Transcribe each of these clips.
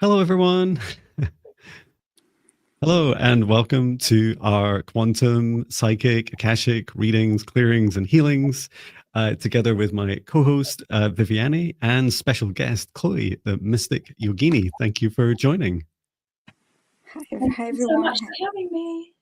Hello, everyone. Hello, and welcome to our quantum, psychic, akashic readings, clearings, and healings, together with my co-host Viviane and special guest Chloe, the mystic yogini. Thank you for joining. Hi, Thank hi you so everyone. much for having me.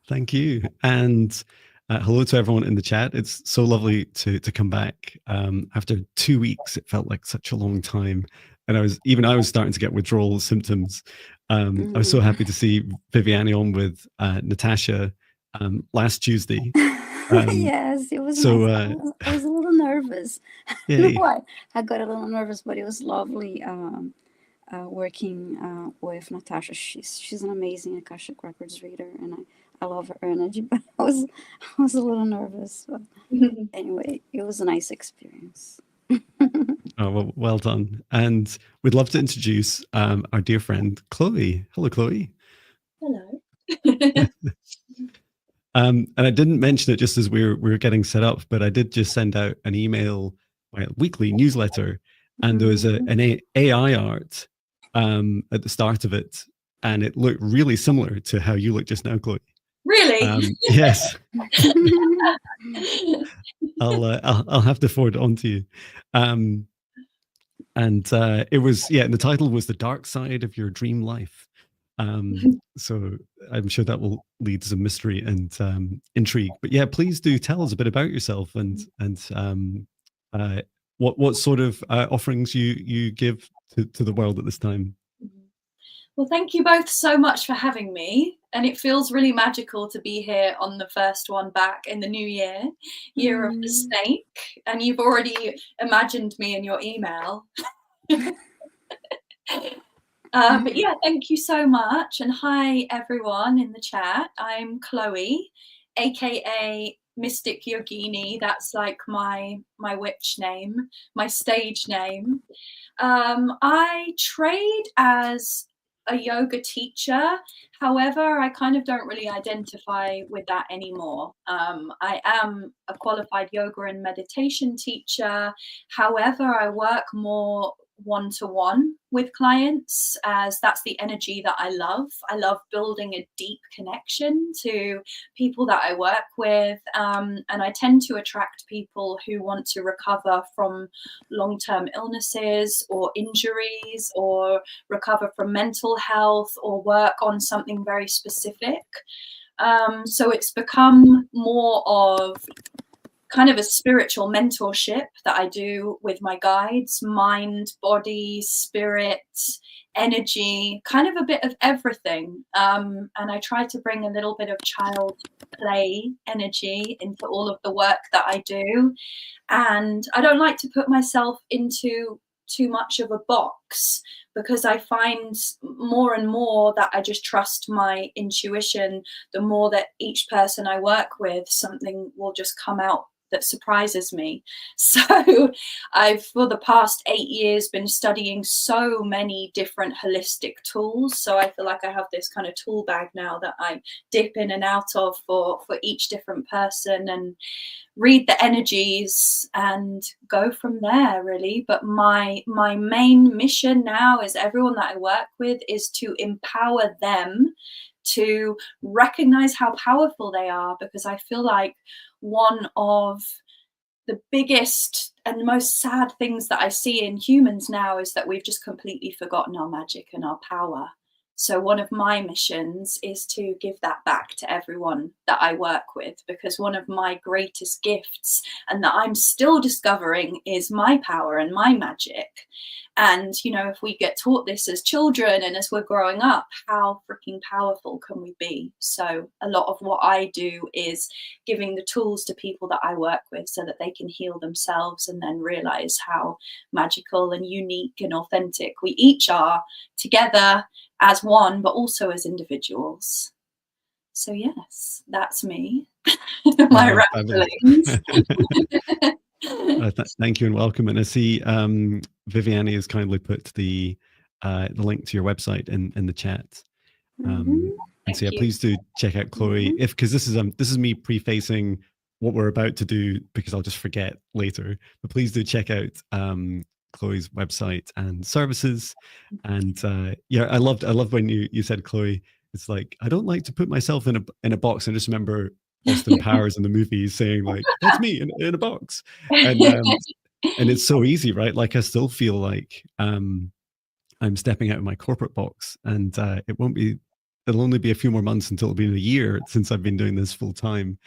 Thank you, and hello to everyone in the chat. It's so lovely to come back after 2 weeks. It felt like such a long time, and I was starting to get withdrawal symptoms. I was so happy to see Viviane on with Natasha last Tuesday. Yes, it was So nice. I was a little nervous. I don't know yay. why. I got a little nervous, but it was lovely working with Natasha. She's an amazing Akashic Records reader, and I love her energy. But I was a little nervous. But anyway, it was a nice experience. Oh, well done. And we'd love to introduce our dear friend Chloe. Hello, Chloe. Hello. And I didn't mention it just as we were getting set up, but I did just send out an email, my weekly newsletter, and there was an AI art at the start of it, and it looked really similar to how you look just now, Chloe. Really? Yes. I'll have to forward it on to you. And it was, and the title was The Dark Side of Your Dream Life. So I'm sure that will lead to some mystery and intrigue. But yeah, please do tell us a bit about yourself and what sort of offerings you give to the world at this time. Well, thank you both so much for having me. And it feels really magical to be here on the first one back in the new year of the snake. And you've already imagined me in your email. But yeah, thank you so much. And hi, everyone in the chat. I'm Chloe, aka Mystic Yogini. That's like my witch name, my stage name. I trade as a yoga teacher. However, I kind of don't really identify with that anymore. I am a qualified yoga and meditation teacher. However, I work more one-to-one with clients, as that's the energy that I love. I love building a deep connection to people that I work with, and I tend to attract people who want to recover from long-term illnesses or injuries, or recover from mental health, or work on something very specific. So it's become more of kind of a spiritual mentorship that I do with my guides: mind, body, spirit, energy, kind of a bit of everything. And I try to bring a little bit of child play energy into all of the work that I do. And I don't like to put myself into too much of a box, because I find more and more that I just trust my intuition. The more that each person I work with, something will just come out that surprises me. So I've, for the past 8 years, been studying so many different holistic tools. So I feel like I have this kind of tool bag now that I dip in and out of for each different person, and read the energies and go from there, really. But my main mission now is everyone that I work with is to empower them to recognize how powerful they are, because I feel like one of the biggest and most sad things that I see in humans now is that we've just completely forgotten our magic and our power. So one of my missions is to give that back to everyone that I work with, because one of my greatest gifts, and that I'm still discovering, is my power and my magic. And, you know, if we get taught this as children and as we're growing up, how freaking powerful can we be? So a lot of what I do is giving the tools to people that I work with so that they can heal themselves, and then realize how magical and unique and authentic we each are together as one, but also as individuals. So yes, that's me. My ramblings. Thank you and welcome. And I see Viviane has kindly put the link to your website in the chat. And so yeah, please do check out Chloe, because this is me prefacing what we're about to do, because I'll just forget later. But please do check out Chloe's website and services. And yeah, I loved when you said, Chloe, it's like, I don't like to put myself in a box. I just remember Austin Powers in the movies saying like, that's me in a box. And it's so easy, right? Like I still feel like I'm stepping out of my corporate box, and it'll only be a few more months until it'll be a year since I've been doing this full time.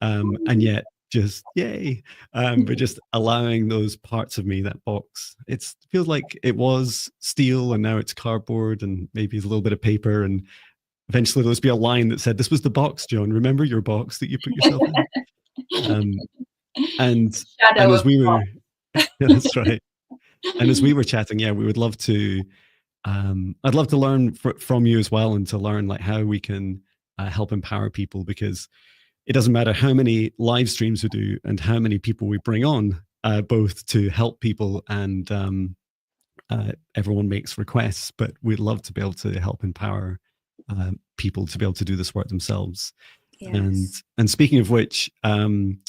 And yet just yay. But just allowing those parts of me, that box, it feels like it was steel and now it's cardboard and maybe a little bit of paper, and eventually there'll be a line that said, this was the box, John, remember your box that you put yourself in. And as we were that's right. And as we were chatting, yeah, we would love to I'd love to learn from you as well, and to learn like how we can help empower people, because it doesn't matter how many live streams we do and how many people we bring on, both to help people and everyone makes requests, but we'd love to be able to help empower people to be able to do this work themselves. Yes. And speaking of which, isn't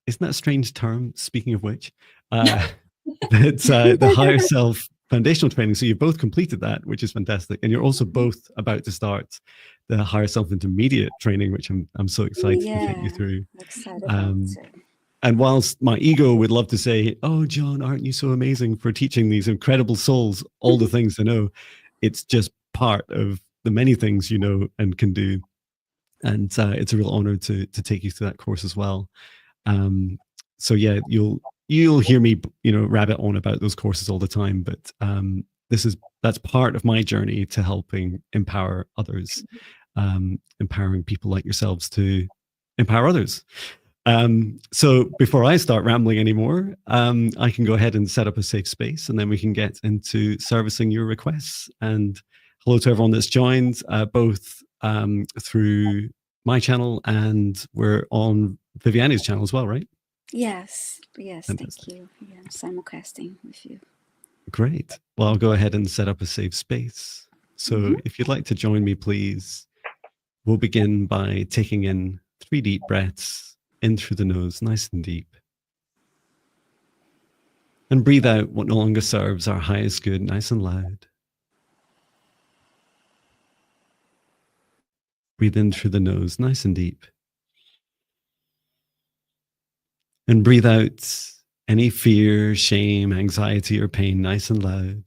that a strange term? Speaking of which, it's the Higher Self foundational training. So you've both completed that, which is fantastic, and you're also both about to start the Higher Self intermediate training, which I'm so excited to take you through. Excited about it. And whilst my ego would love to say, "Oh, John, aren't you so amazing for teaching these incredible souls all the things to know?" It's just part of the many things you know and can do, and it's a real honor to take you through that course as well. So yeah, you'll hear me, rabbit on about those courses all the time, but that's part of my journey to helping empower others, empowering people like yourselves to empower others. So before I start rambling anymore, I can go ahead and set up a safe space, and then we can get into servicing your requests. And hello to everyone that's joined, both through my channel, and we're on Viviane's channel as well, right? Yes, Fantastic. thank you. Yeah, I'm simulcasting with you. Great. Well, I'll go ahead and set up a safe space. So if you'd like to join me, please, we'll begin by taking in 3 deep breaths in through the nose, nice and deep. And breathe out what no longer serves our highest good, nice and loud. Breathe in through the nose, nice and deep. And breathe out any fear, shame, anxiety, or pain, nice and loud.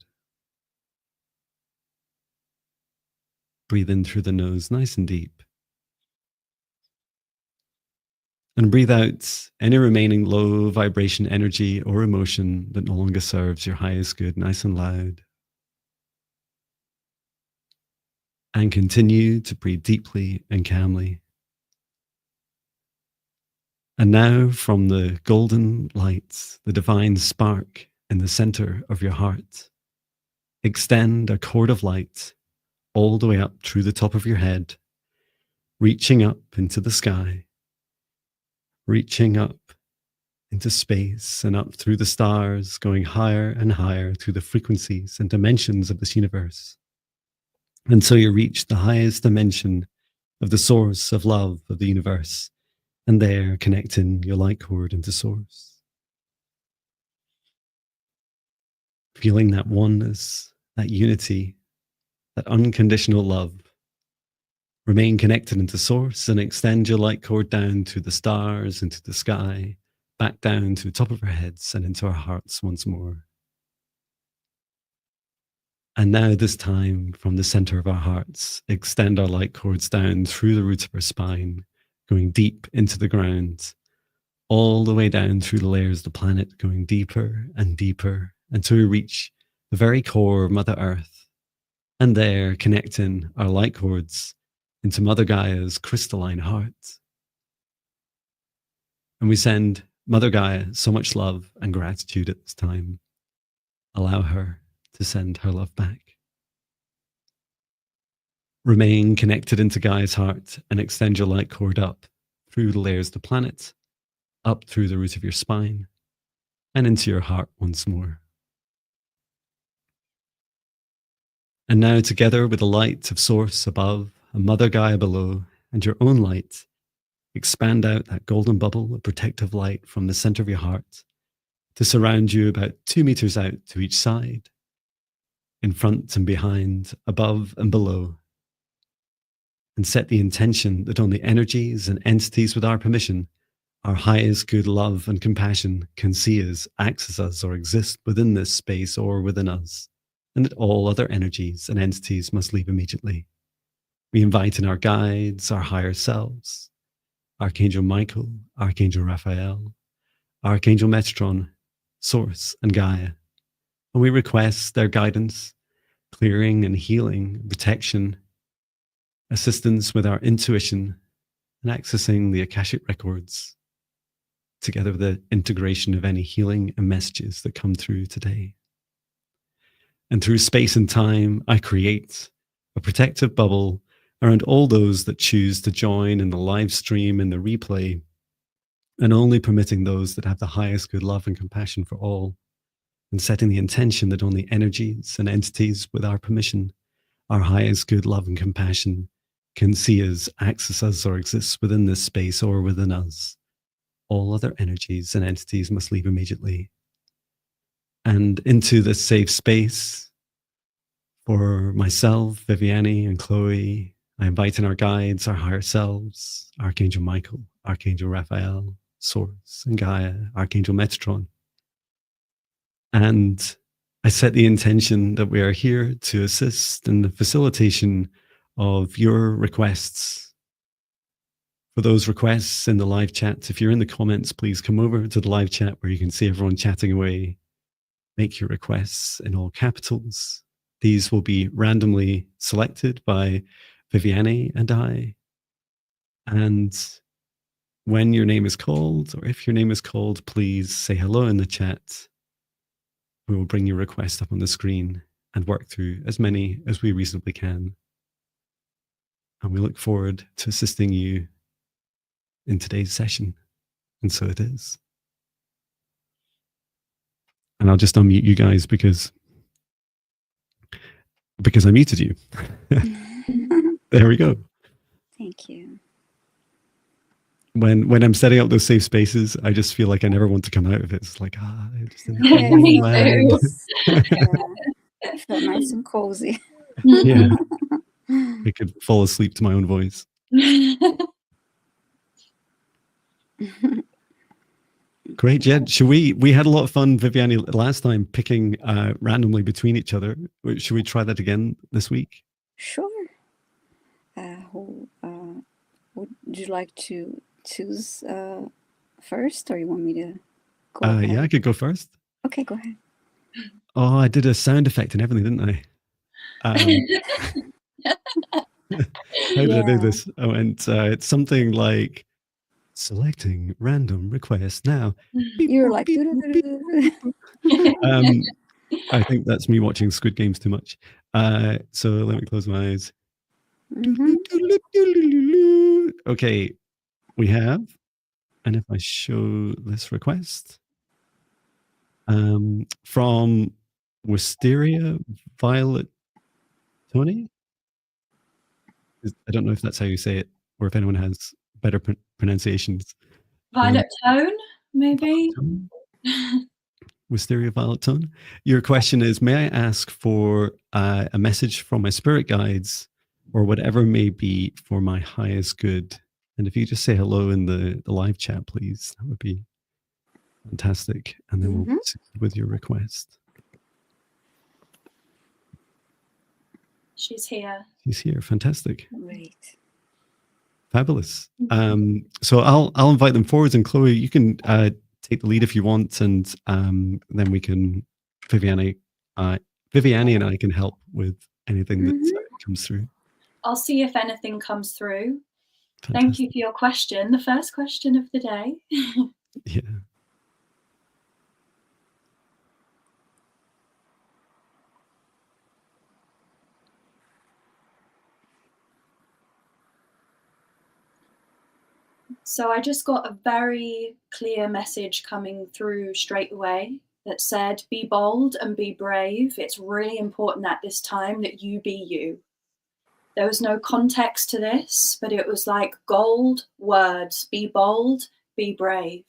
Breathe in through the nose, nice and deep. And breathe out any remaining low vibration energy or emotion that no longer serves your highest good, nice and loud. And continue to breathe deeply and calmly. And now, from the golden light, the divine spark in the center of your heart, extend a cord of light all the way up through the top of your head, reaching up into the sky, reaching up into space and up through the stars, going higher and higher through the frequencies and dimensions of this universe, until you reach the highest dimension of the source of love of the universe, and there connecting your light cord into source. Feeling that oneness, that unity, that unconditional love. Remain connected into source and extend your light cord down to the stars, into the sky, back down to the top of our heads and into our hearts once more. And now, this time, from the center of our hearts, extend our light cords down through the roots of our spine, going deep into the ground, all the way down through the layers of the planet, going deeper and deeper until we reach the very core of Mother Earth, and there connecting our light cords into Mother Gaia's crystalline heart. And we send Mother Gaia so much love and gratitude at this time. Allow her to send her love back. Remain connected into Gaia's heart and extend your light cord up through the layers of the planet, up through the root of your spine, and into your heart once more. And now, together with the light of Source above and Mother Gaia below, and your own light, expand out that golden bubble of protective light from the center of your heart, to surround you about 2 meters out to each side, in front and behind, above and below, and set the intention that only energies and entities with our permission, our highest good love and compassion, can see us, access us, or exist within this space or within us, and that all other energies and entities must leave immediately. We invite in our guides, our higher selves, Archangel Michael, Archangel Raphael, Archangel Metatron, Source, and Gaia, and we request their guidance, clearing and healing, protection, assistance with our intuition, and accessing the Akashic records, together with the integration of any healing and messages that come through today. And through space and time, I create a protective bubble around all those that choose to join in the live stream and the replay, and only permitting those that have the highest good love and compassion for all, and setting the intention that only energies and entities with our permission, our highest good love and compassion, can see us, access us, or exist within this space or within us. All other energies and entities must leave immediately. And into this safe space for myself, Viviane, and Chloe, I invite in our guides, our higher selves, Archangel Michael, Archangel Raphael, Source, and Gaia, Archangel Metatron. And I set the intention that we are here to assist in the facilitation of your requests. For those requests in the live chat, if you're in the comments, please come over to the live chat where you can see everyone chatting away. Make your requests in all capitals. These will be randomly selected by Viviane and I. And when your name is called, or if your name is called, please say hello in the chat. We will bring your request up on the screen and work through as many as we reasonably can. And we look forward to assisting you in today's session. And so it is. And I'll just unmute you guys because I muted you. There we go. Thank you. When I'm setting up those safe spaces, I just feel like I never want to come out of it. It's like, just in Yeah, Me land. I feel nice and cozy. Yeah. I could fall asleep to my own voice. Great, Jed. Should we had a lot of fun, Viviane, last time picking randomly between each other. Should we try that again this week? Sure. Would you like to choose first, or you want me to go ahead? Yeah, I could go first. Okay, go ahead. Oh, I did a sound effect and everything, didn't I? How did I do this? Oh, and it's something like selecting random request now. Beep, You're boop, like, beep, boop, beep, boop, boop. I think that's me watching Squid Games too much. So let me close my eyes. Okay, we have, and if I show this request from Wisteria Violet Tony. I don't know if that's how you say it, or if anyone has better pronunciations. Violet Tone, maybe. Wisteria Violet Tone. Your question is, may I ask for a message from my spirit guides, or whatever may be, for my highest good? And if you just say hello in the live chat, please, that would be fantastic. And then we'll proceed with your request. She's here. She's here. Fantastic. Great. Fabulous. So I'll invite them forwards, and Chloe, you can take the lead if you want, and then we can, Viviane and I can help with anything that comes through. I'll see if anything comes through. Fantastic. Thank you for your question, the first question of the day. Yeah. So I just got a very clear message coming through straight away that said, be bold and be brave. It's really important at this time that you be you. There was no context to this, but it was like gold words. Be bold, be brave.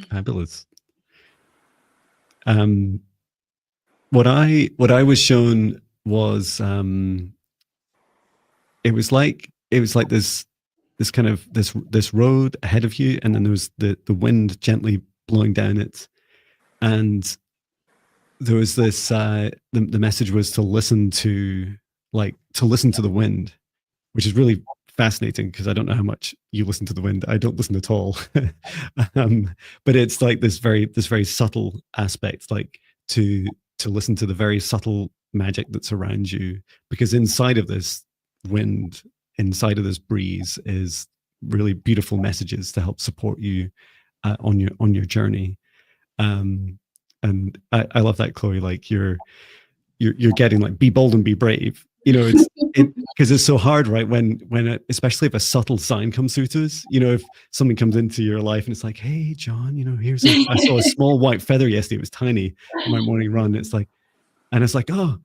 Fabulous. What I was shown was it was like this kind of this road ahead of you, and then there was the wind gently blowing down it, and there was this the message was to listen to the wind, which is really fascinating because I don't know how much you listen to the wind. I don't listen at all. But it's like this very subtle aspect, like to listen to the very subtle magic that's around you, because inside of this wind, inside of this breeze, is really beautiful messages to help support you on your journey. And I love that, Chloe. Like you're getting like, be bold and be brave. You know, because it's so hard, right? When especially if a subtle sign comes through to us, you know, if something comes into your life and it's like, hey, John, you know, I saw a small white feather yesterday. It was tiny on my morning run. It's like, oh,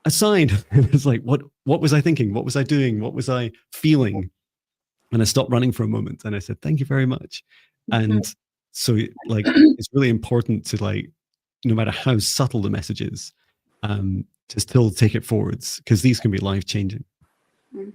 a sign. And it's like, what was I thinking? What was I doing? What was I feeling? And I stopped running for a moment and I said, thank you very much. And so like, it's really important to, like, no matter how subtle the message is, to still take it forwards, because these can be life-changing.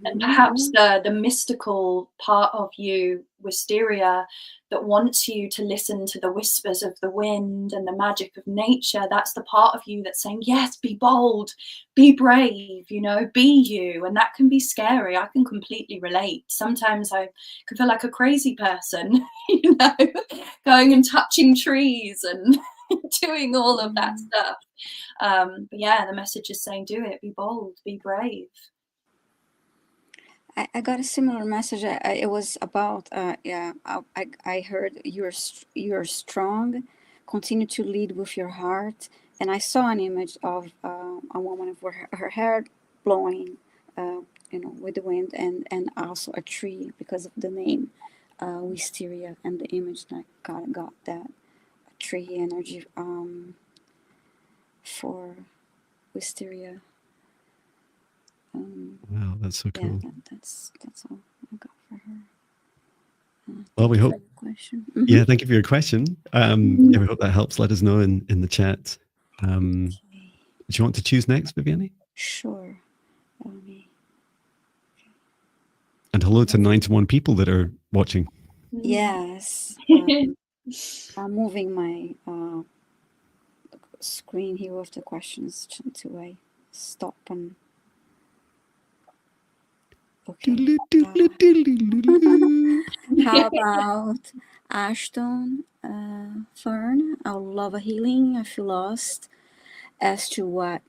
And perhaps the mystical part of you, Wisteria, that wants you to listen to the whispers of the wind and the magic of nature, that's the part of you that's saying, yes, be bold, be brave, you know, be you. And that can be scary. I can completely relate. Sometimes I can feel like a crazy person, you know, going and touching trees and doing all of that stuff. But yeah, the message is saying, do it, be bold, be brave. I got a similar message. It was about I heard you're strong. Continue to lead with your heart. And I saw an image of a woman with her hair blowing, you know, with the wind, and also a tree because of the name, Wisteria, and the image that got that tree energy for Wisteria. Wow, that's so cool. Yeah, that's all I got for her. Well, we hope. Question. Yeah, thank you for your question. Yeah, we hope that helps. Let us know in the chat. Okay. Do you want to choose next, Viviane? Sure. And hello to 91 people that are watching. Yes. I'm moving my screen here with the questions to I stop and. Okay. How about Ashton Fern? I love a healing. I feel lost as to what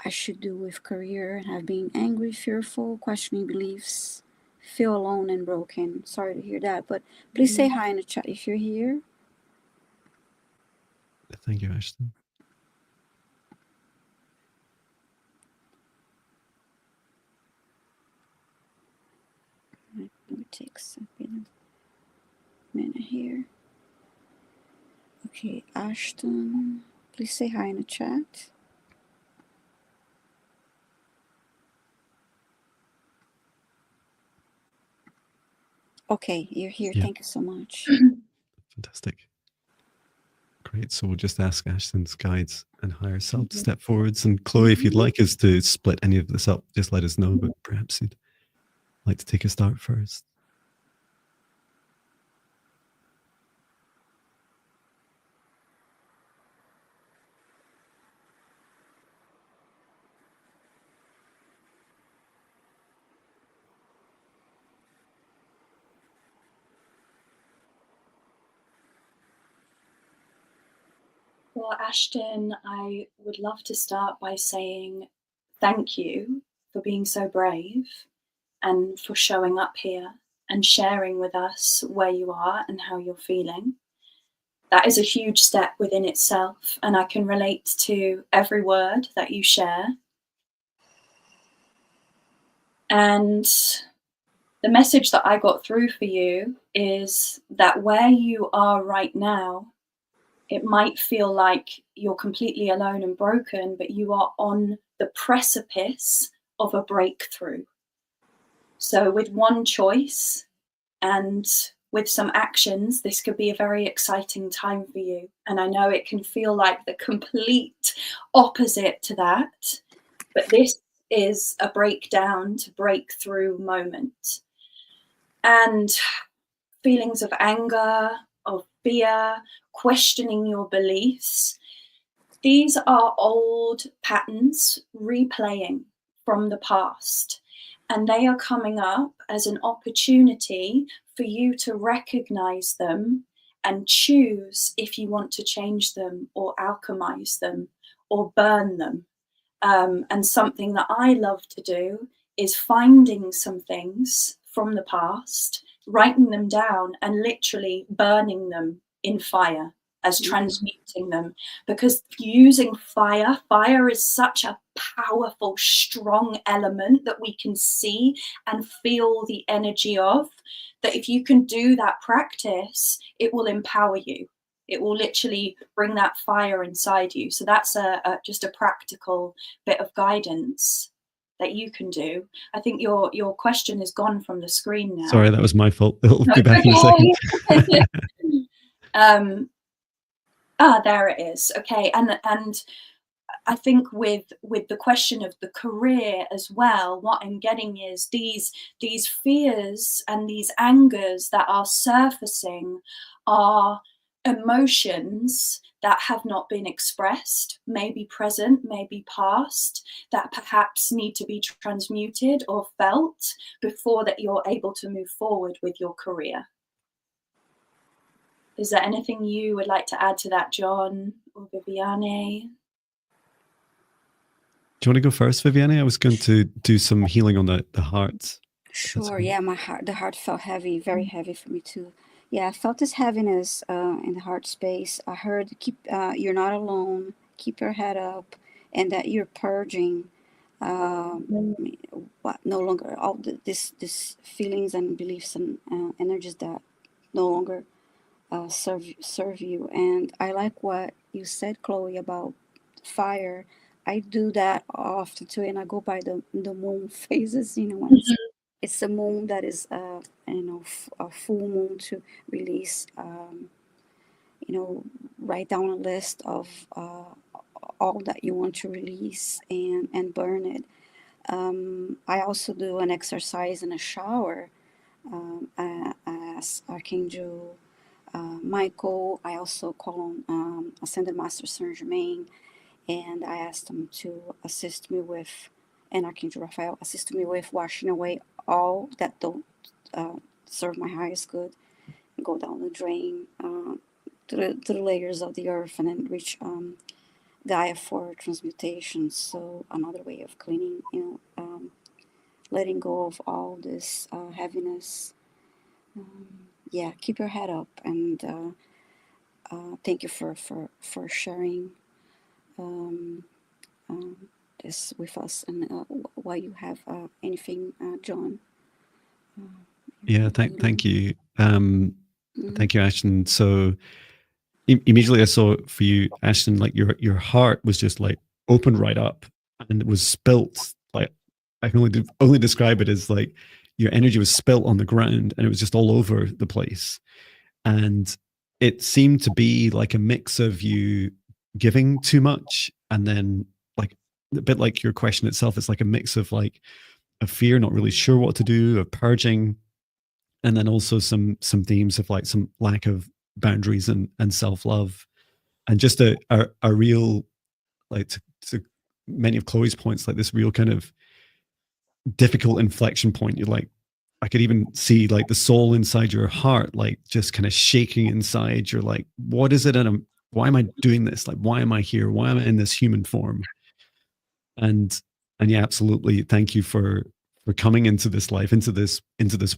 I should do with career. Have been angry, fearful, questioning beliefs, feel alone and broken. Sorry to hear that, but please say hi in the chat if you're here. Thank you, Ashton. It takes a minute here. Okay, Ashton, please say hi in the chat. Okay, you're here. Yeah. Thank you so much. Fantastic. Great. So we'll just ask Ashton's guides and higher self to step forwards. And Chloe, if you'd like us to split any of this up, just let us know. But perhaps you'd like to take a start first. Well, Ashton, I would love to start by saying thank you for being so brave and for showing up here and sharing with us where you are and how you're feeling. That is a huge step within itself, and I can relate to every word that you share. And the message that I got through for you is that where you are right now, it might feel like you're completely alone and broken, but you are on the precipice of a breakthrough. So with one choice and with some actions, this could be a very exciting time for you. And I know it can feel like the complete opposite to that, but this is a breakdown to breakthrough moment. And feelings of anger, of fear, questioning your beliefs, these are old patterns replaying from the past. And they are coming up as an opportunity for you to recognize them and choose if you want to change them or alchemize them or burn them. And something that I love to do is finding some things from the past, writing them down, and literally burning them in fire as transmuting them. Because using fire is such a powerful, strong element that we can see and feel the energy of, that if you can do that practice, it will empower you. It will literally bring that fire inside you. So that's just a practical bit of guidance that you can do. I think your question is gone from the screen now. Sorry, that was my fault. It'll be back in a second. There it is. Okay, and I think with the question of the career as well, what I'm getting is these fears and these angers that are surfacing are emotions that have not been expressed, maybe present, maybe past, that perhaps need to be transmuted or felt before that you're able to move forward with your career. Is there anything you would like to add to that, John or Viviane? Do you want to go first, Viviane? I was going to do some healing on the heart. Sure. Yeah, the heart felt heavy, very heavy for me too. Yeah, I felt this heaviness in the heart space. I heard, you're not alone. Keep your head up, and that you're purging. No longer all this feelings and beliefs and energies that no longer serve you. And I like what you said, Chloe, about fire. I do that often too, and I go by the moon phases. When it's a moon that is a full moon, to release. Write down a list of all that you want to release and burn it. I also do an exercise in a shower. As Archangel Michael, I also call on Ascended Master Saint Germain, and I asked him to assist me with, and Archangel Raphael assist me with washing away all that don't serve my highest good, and go down the drain to the layers of the earth, and then reach Gaia for transmutation. So another way of cleaning, letting go of all this heaviness. Yeah, keep your head up, and thank you for sharing this with us. And while you have anything, John. Yeah, thank you. Thank you, Ashton. So immediately I saw for you, Ashton, like your heart was just like opened right up, and it was spilt. Like, I can only describe it as like your energy was spilt on the ground, and it was just all over the place. And it seemed to be like a mix of you giving too much, and then like a bit like your question itself, it's like a mix of like a fear, not really sure what to do, of purging, and then also some themes of like some lack of boundaries and self-love, and just a real, like, to many of Chloe's points, like this real kind of difficult inflection point. You're like, I could even see like the soul inside your heart, like just kind of shaking inside. You're like, what is it? And why am I doing this? Like, why am I here? Why am I in this human form? And yeah, absolutely. Thank you for coming into this life, into this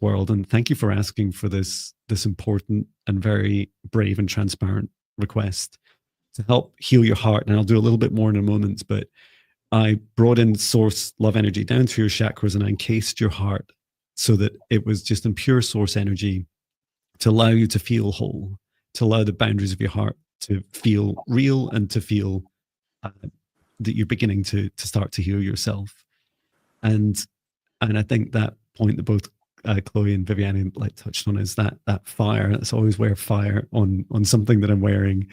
world. And thank you for asking for this important and very brave and transparent request to help heal your heart. And I'll do a little bit more in a moment, but I brought in source love energy down through your chakras, and I encased your heart so that it was just in pure source energy to allow you to feel whole, to allow the boundaries of your heart to feel real, and to feel that you're beginning to start to heal yourself. And I think that point that both Chloe and Viviane like touched on is that fire. That's always wear fire on something that I'm wearing.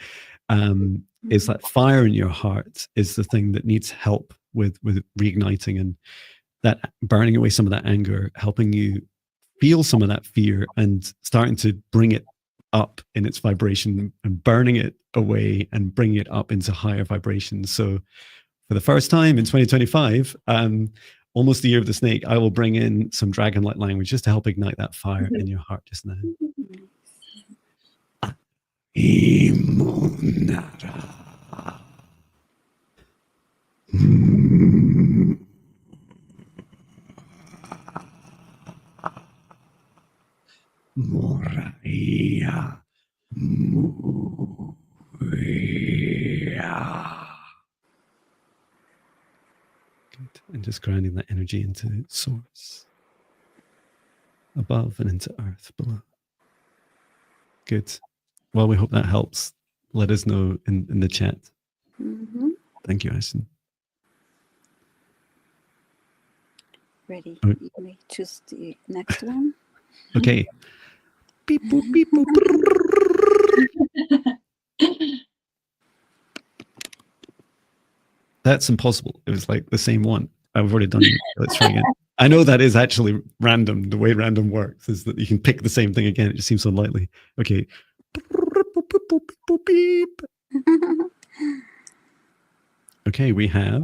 Is that fire in your heart is the thing that needs help with reigniting, and that burning away some of that anger, helping you feel some of that fear and starting to bring it up in its vibration and burning it away and bringing it up into higher vibrations. So for the first time in 2025, almost the year of the snake, I will bring in some dragon-like language just to help ignite that fire in your heart just now. Imunara. Moraia. Good. And just grounding that energy into source above and into earth below. Good. Well, we hope that helps. Let us know in the chat. Thank you, Ashton. Ready. You may choose the next one. Okay. Beep, boop, beep, boop. That's impossible. It was like the same one. I've already done it. Let's try again. I know that is actually random. The way random works is that you can pick the same thing again. It just seems so unlikely. Okay. Beep. Okay, we have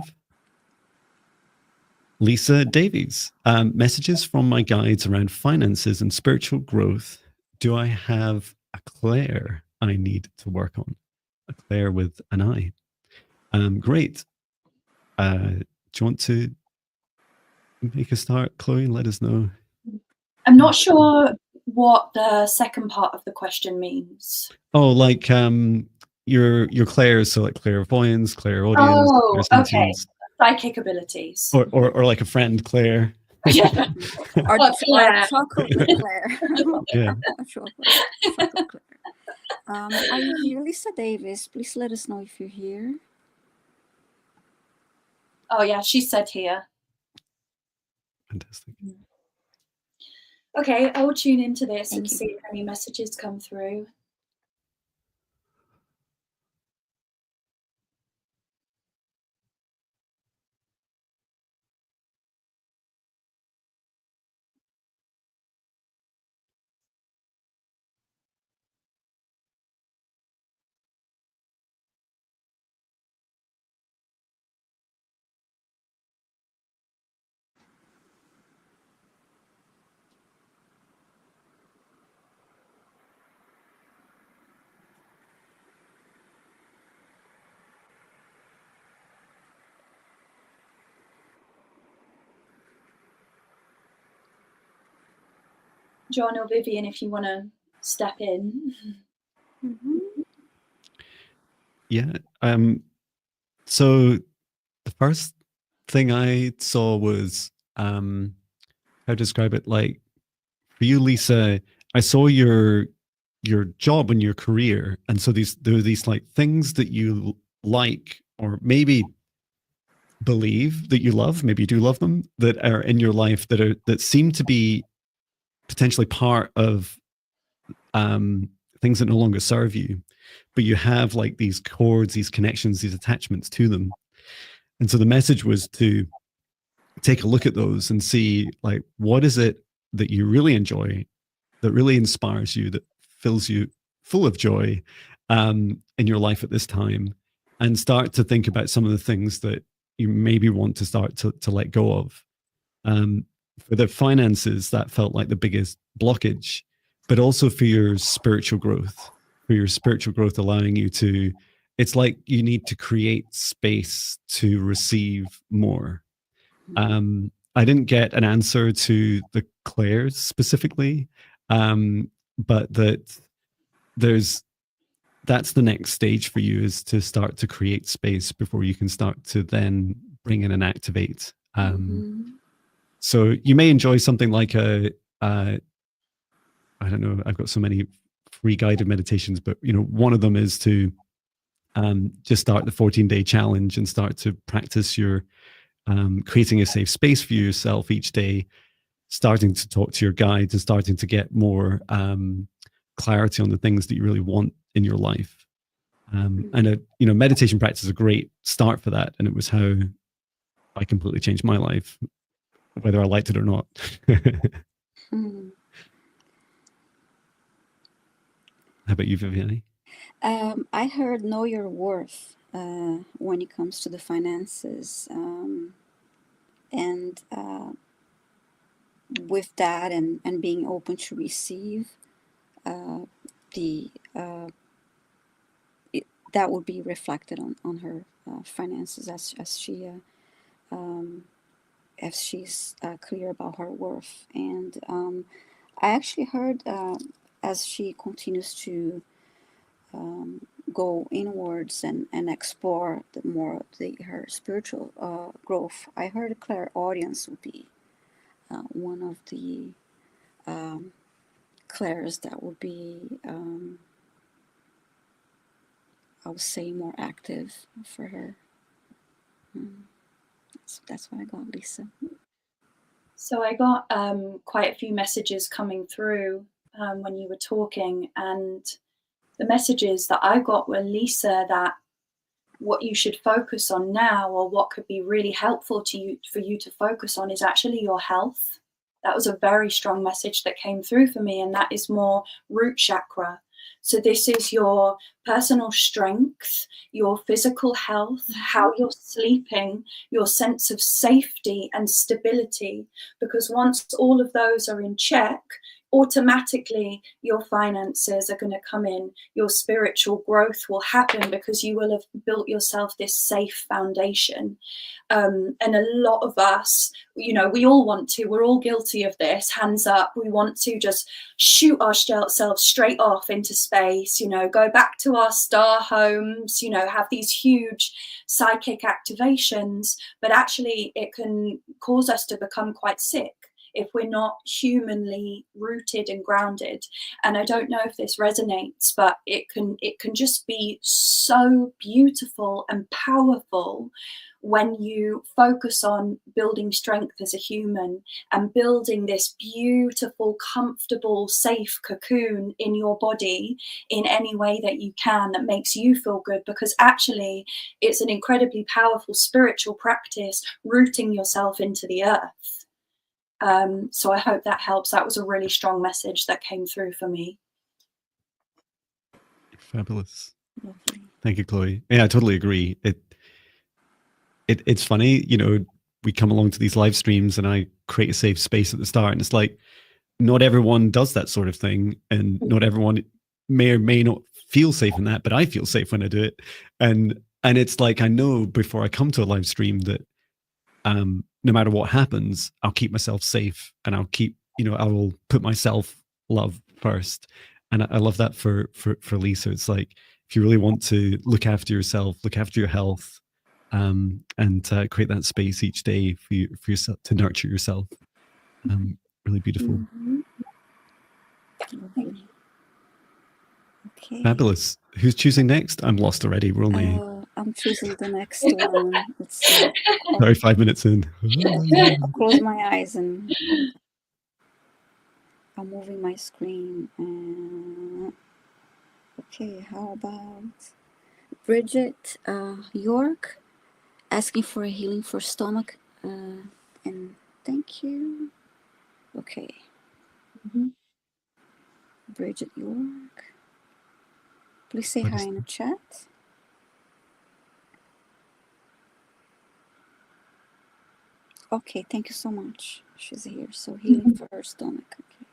Lisa Davies. Messages from my guides around finances and spiritual growth. Do I have a Claire I need to work on? A Claire with an I. Great. Do you want to make a start, Chloe? Let us know. I'm not sure what the second part of the question means. Oh, like your Clairs, so like clairvoyance, clairaudience. Oh, okay. Psychic abilities. Or like a friend, Claire. Yeah. Or chocolate Claire. Yeah. Chocolate Claire. Are you here, Lisa Davis? Please let us know if you're here. Oh yeah, she said here. Fantastic. Okay, I will tune into this and see if any messages come through. John or Vivian, if you want to step in. Yeah. So the first thing I saw was how to describe it. Like for you, Lisa, I saw your job and your career, and so there are these like things that you like, or maybe believe that you love. Maybe you do love them, that are in your life that seem to be potentially part of things that no longer serve you, but you have like these cords, these connections, these attachments to them. And so the message was to take a look at those and see like, what is it that you really enjoy, that really inspires you, that fills you full of joy in your life at this time, and start to think about some of the things that you maybe want to start to let go of. For the finances, that felt like the biggest blockage, but also for your spiritual growth, allowing you to, it's like you need to create space to receive more. I didn't get an answer to the Clairs specifically, but that's the next stage for you, is to start to create space before you can start to then bring in and activate. So you may enjoy something like I don't know, I've got so many free guided meditations, but one of them is to just start the 14-day challenge and start to practice your creating a safe space for yourself each day, starting to talk to your guides and starting to get more clarity on the things that you really want in your life. And meditation practice is a great start for that, and it was how I completely changed my life, whether I liked it or not. How about you, Viviane? I heard know your worth when it comes to the finances, and with that, and being open to receive that would be reflected on her finances as she's clear about her worth. And I actually heard as she continues to go inwards and explore her spiritual growth, I heard a clairaudience would be one of the clairs that would be, I would say, more active for her. That's what I got, Lisa. So I got quite a few messages coming through when you were talking, and the messages that I got were, Lisa, that what you should focus on now, or what could be really helpful to you for you to focus on, is actually your health. That was a very strong message that came through for me, and that is more root chakra. So this is your personal strength, your physical health, how you're sleeping, your sense of safety and stability. Because once all of those are in check, automatically your finances are going to come in, your spiritual growth will happen, because you will have built yourself this safe foundation. And a lot of us, we all want to, we're all guilty of this, hands up, we want to just shoot ourselves straight off into space, go back to our star homes, have these huge psychic activations, but actually it can cause us to become quite sick if we're not humanly rooted and grounded. And I don't know if this resonates, but it can just be so beautiful and powerful when you focus on building strength as a human and building this beautiful, comfortable, safe cocoon in your body in any way that you can, that makes you feel good, because actually it's an incredibly powerful spiritual practice, rooting yourself into the earth. So I hope that helps. That was a really strong message that came through for me. Fabulous. Thank you, Chloe. Yeah, I totally agree. It's funny, we come along to these live streams and I create a safe space at the start, and it's like, not everyone does that sort of thing, and not everyone may or may not feel safe in that, but I feel safe when I do it. And it's like, I know before I come to a live stream that no matter what happens, I'll keep myself safe, and I'll keep, I will put myself love first. And I love that for Lisa. It's like, if you really want to look after yourself, look after your health, and create that space each day for yourself to nurture yourself. Really beautiful. Okay. Fabulous. Who's choosing next? I'm lost already. We're only. I'm choosing the next one. Let's see. Sorry, 5 minutes in. I'll close my eyes and I'm moving my screen. Okay, how about Bridget York, asking for a healing for stomach, and thank you. Okay. Bridget York, please say hi in the chat. Okay, thank you so much. She's here. So healing for her stomach. Okay.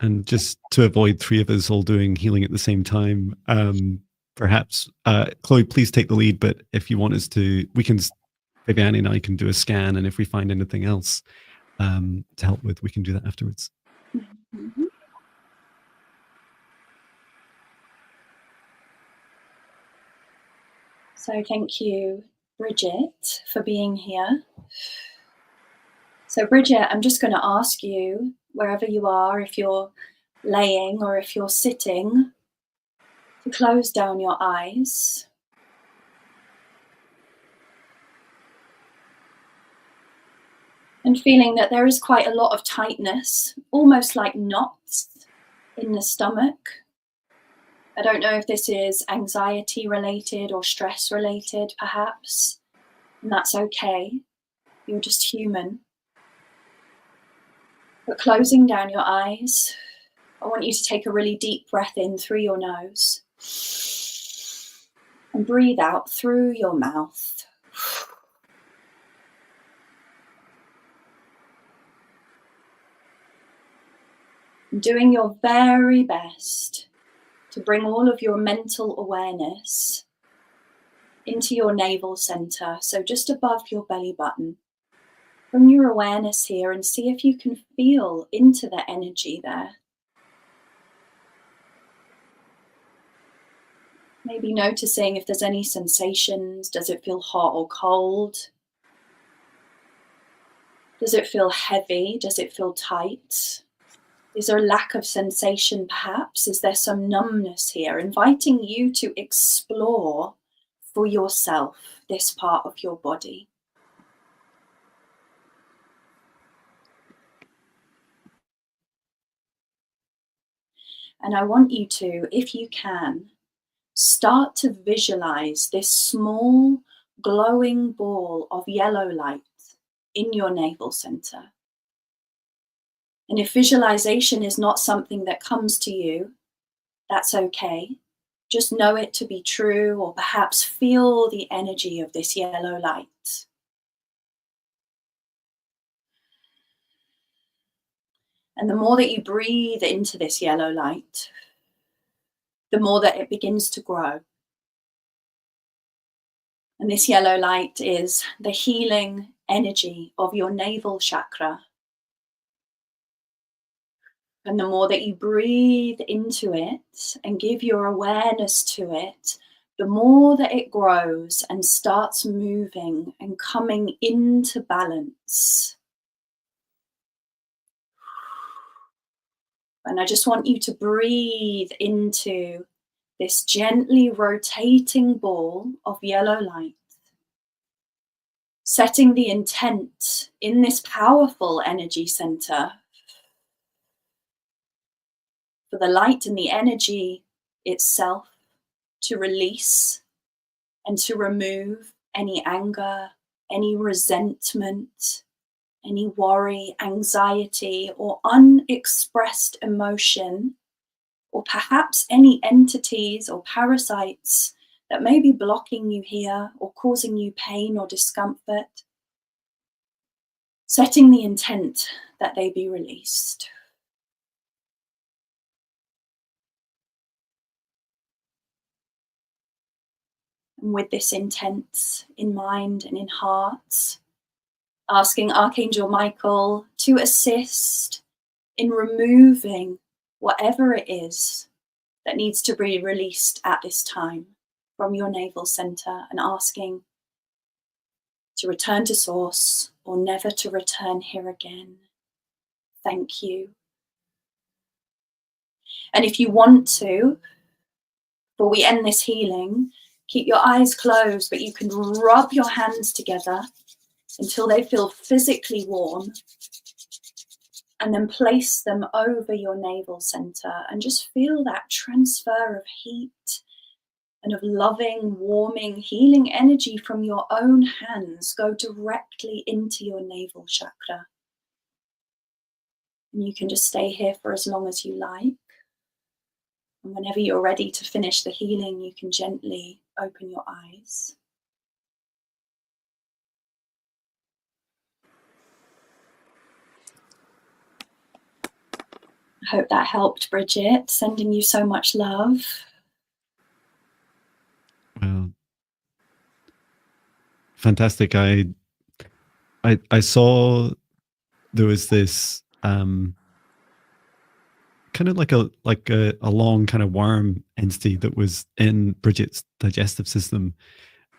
And just to avoid three of us all doing healing at the same time, perhaps Chloe, please take the lead. But if you want us to, Viviane and I can do a scan, and if we find anything else to help with, we can do that afterwards. Mm-hmm. So thank you, Bridget, for being here. So Bridget, I'm just going to ask you, wherever you are, if you're laying or if you're sitting, to close down your eyes. And feeling that there is quite a lot of tightness, almost like knots in the stomach. I don't know if this is anxiety related or stress related, perhaps, and that's okay. You're just human. But closing down your eyes, I want you to take a really deep breath in through your nose and breathe out through your mouth. Doing your very best to bring all of your mental awareness into your navel center, so just above your belly button. Bring your awareness here and see if you can feel into the energy there. Maybe noticing if there's any sensations. Does it feel hot or cold? Does it feel heavy? Does it feel tight? Is there a lack of sensation perhaps? Is there some numbness here? Inviting you to explore for yourself this part of your body. And I want you to, if you can, start to visualize this small glowing ball of yellow light in your navel center. And if visualization is not something that comes to you, that's okay. Just know it to be true, or perhaps feel the energy of this yellow light. And the more that you breathe into this yellow light, the more that it begins to grow. And this yellow light is the healing energy of your navel chakra. And the more that you breathe into it and give your awareness to it, the more that it grows and starts moving and coming into balance. And I just want you to breathe into this gently rotating ball of yellow light, setting the intent in this powerful energy center for the light and the energy itself to release and to remove any anger, any resentment, any worry, anxiety, or unexpressed emotion, or perhaps any entities or parasites that may be blocking you here or causing you pain or discomfort, setting the intent that they be released. And with this intent in mind and in heart, asking Archangel Michael to assist in removing whatever it is that needs to be released at this time from your navel center, and asking to return to source or never to return here again. Thank you. And if you want to, before we end this healing, keep your eyes closed, but you can rub your hands together until they feel physically warm, and then place them over your navel center and just feel that transfer of heat and of loving, warming, healing energy from your own hands go directly into your navel chakra. And you can just stay here for as long as you like. And whenever you're ready to finish the healing, you can gently open your eyes. I hope that helped, Bridget. Sending you so much love. Well, fantastic. I saw there was this kind of like a long kind of worm entity that was in Bridget's digestive system,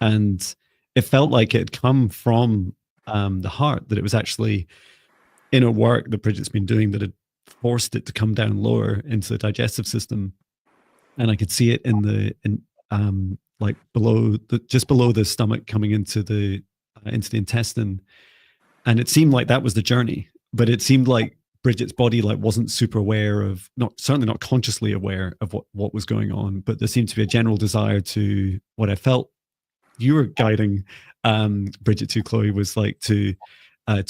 and it felt like it had come from the heart, that it was actually inner work that Bridget's been doing that had forced it to come down lower into the digestive system. And I could see it like just below the stomach, coming into the intestine. and it seemed like that was the journey, but it seemed like Bridget's body like wasn't super aware of, certainly not consciously aware of what was going on, but there seemed to be a general desire to, what I felt you were guiding Bridget to, Chloe, was like to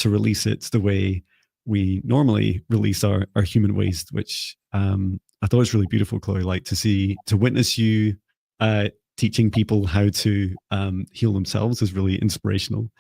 release it the way we normally release our human waste, which I thought was really beautiful, Chloe, like to witness you teaching people how to heal themselves is really inspirational.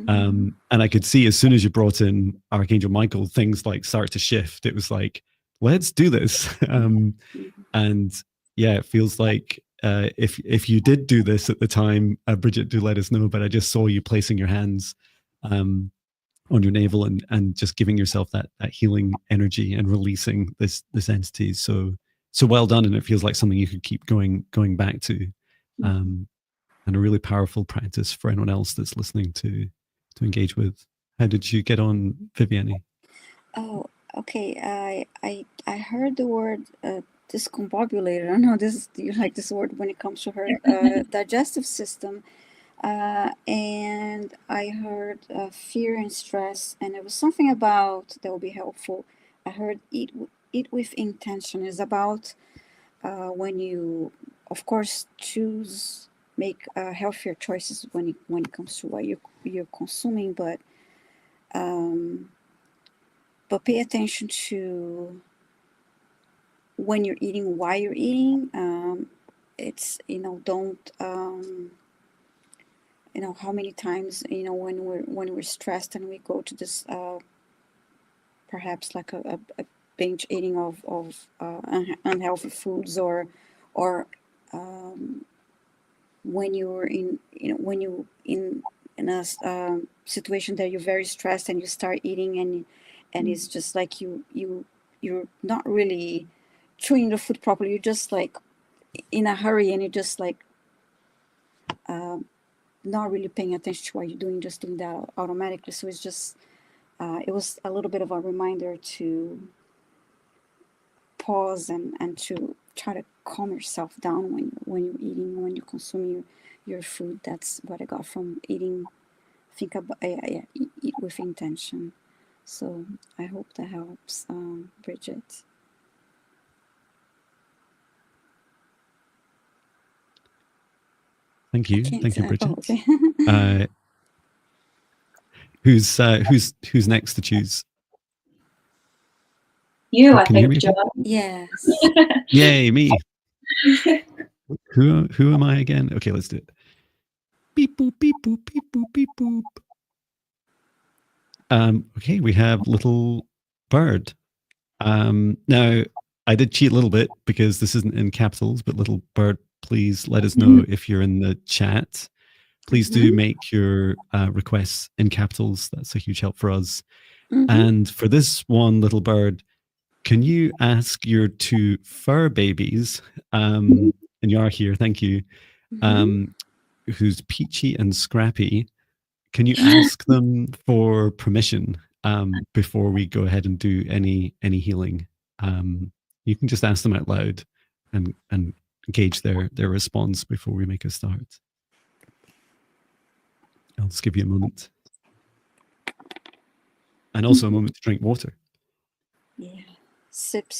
And I could see as soon as you brought in Archangel Michael, things like start to shift. It was like, let's do this. And yeah, it feels like if you did do this at the time, Bridget, do let us know. But I just saw you placing your hands on your navel and just giving yourself that healing energy and releasing this entity. So well done, and it feels like something you could keep going back to, and a really powerful practice for anyone else that's listening to engage with. How did you get on, Viviane? Oh, okay. I heard the word discombobulated. I know you like this word when it comes to her digestive system. And I heard fear and stress, and it was something about that will be helpful. I heard eat with intention is about when you, of course, make healthier choices when it comes to what you're consuming, but pay attention to when you're eating, why you're eating. It's don't. How many times when we're stressed and we go to this perhaps like a binge eating of unhealthy foods, or when you're when you in a situation that you're very stressed and you start eating, and it's just like you're not really chewing the food properly. You're just like in a hurry, and you're just like not really paying attention to what you're doing, just doing that automatically. So it's just, it was a little bit of a reminder to pause and to try to calm yourself down when you're eating, when you're consuming your food. That's what I got from eating. Think about, eat with intention. So I hope that helps, Bridget. Thank you, Bridget. Oh, okay. Who's next to choose? You, I think, John. Yes. Yay, me. Who am I again? Okay, let's do it. Beep boop beep boop beep boop beep boop. Okay, we have Little Bird. Now I did cheat a little bit because this isn't in capitals, but Little Bird, please let us know if you're in the chat. Please do make your requests in capitals. That's a huge help for us. And for this one, Little Bird, can you ask your two fur babies, and you are here, thank you, who's Peachy and Scrappy, can you ask them for permission before we go ahead and do any healing? You can just ask them out loud and gauge their response before we make a start. I'll just give you a moment. And also a moment to drink water. Yeah. Sip.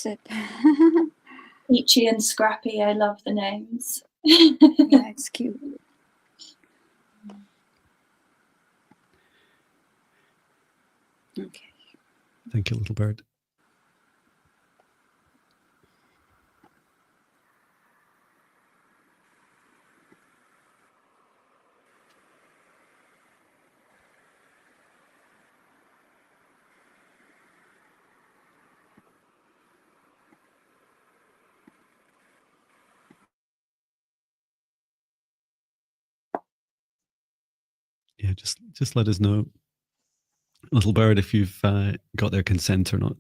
Peachy and Scrappy, I love the names. Yeah, it's cute. Okay. Thank you, Little Bird. Yeah, just let us know, Little Bird, if you've got their consent or not.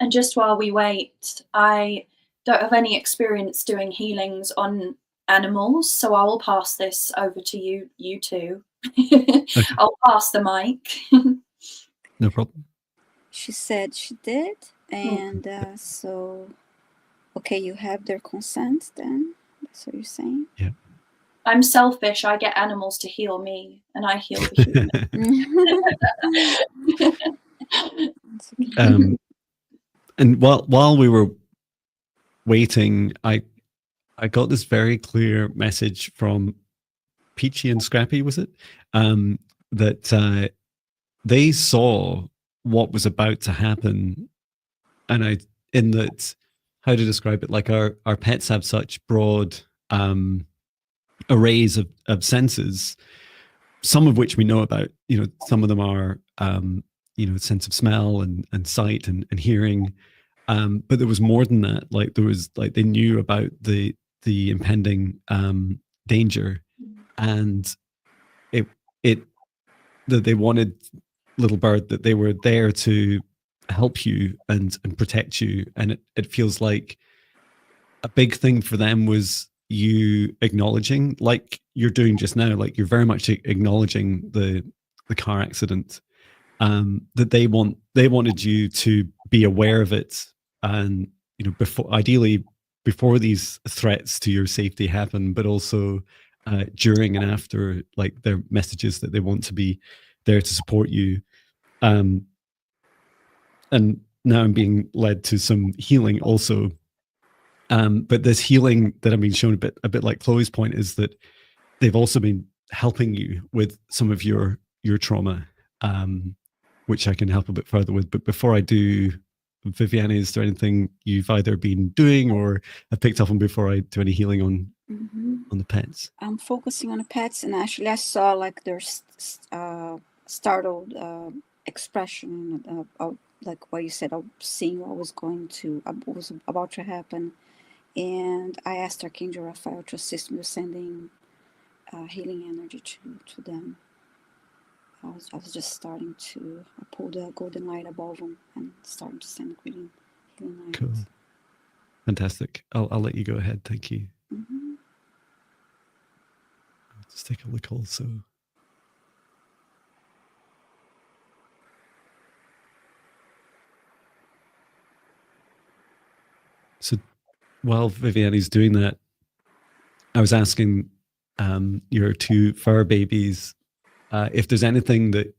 And just while we wait, I don't have any experience doing healings on animals, so I will pass this over to you two. Okay. I'll pass the mic. No problem. She said she did, and so, okay, you have their consent then? That's what you're saying? Yeah. I'm selfish. I get animals to heal me, and I heal the human. And while we were waiting, I got this very clear message from Peachy and Scrappy, was it? That they saw what was about to happen, and in that, how to describe it? Like our pets have such broad arrays of senses, some of which we know about. You know, some of them are sense of smell and sight and hearing. But there was more than that. Like there was like they knew about the impending danger, and it that they wanted, little bird, that they were there to help you and protect you. And it feels like a big thing for them was you acknowledging, like you're doing just now, like you're very much acknowledging the car accident, that they wanted you to be aware of it, and ideally before these threats to your safety happen, but also during and after, like their messages that they want to be there to support you. And now I'm being led to some healing also. But this healing that I'm being shown, a bit like Chloe's point, is that they've also been helping you with some of your trauma, which I can help a bit further with. But before I do, Viviane, is there anything you've either been doing or have picked up on before I do any healing on the pets? I'm focusing on the pets, and actually I saw like their startled expression of like what you said, of seeing what was about to happen. And I asked Archangel Raphael to assist me with sending healing energy to them. I was just starting to pull the golden light above them and starting to send healing light. Cool. Fantastic. I'll let you go ahead. Thank you. Mm-hmm. I'll just take a look also. So while Viviane's doing that, I was asking your two fur babies if there's anything that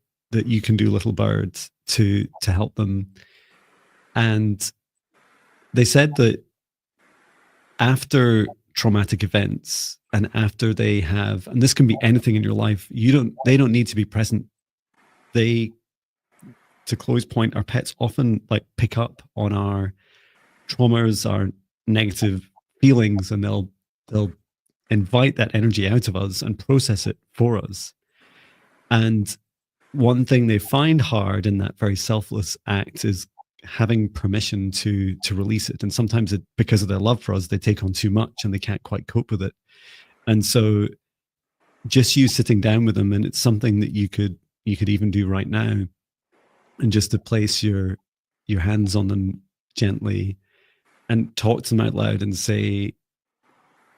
you can do, little birds, to help them. And they said that after traumatic events, and after they have, and this can be anything in your life, they don't need to be present. They, to Chloe's point, our pets often like pick up on our traumas, our negative feelings, and they'll invite that energy out of us and process it for us. And one thing they find hard in that very selfless act is having permission to release it. And sometimes because of their love for us, they take on too much and they can't quite cope with it. And so just you sitting down with them, and it's something that you could even do right now, and just to place your hands on them gently and talk to them out loud and say,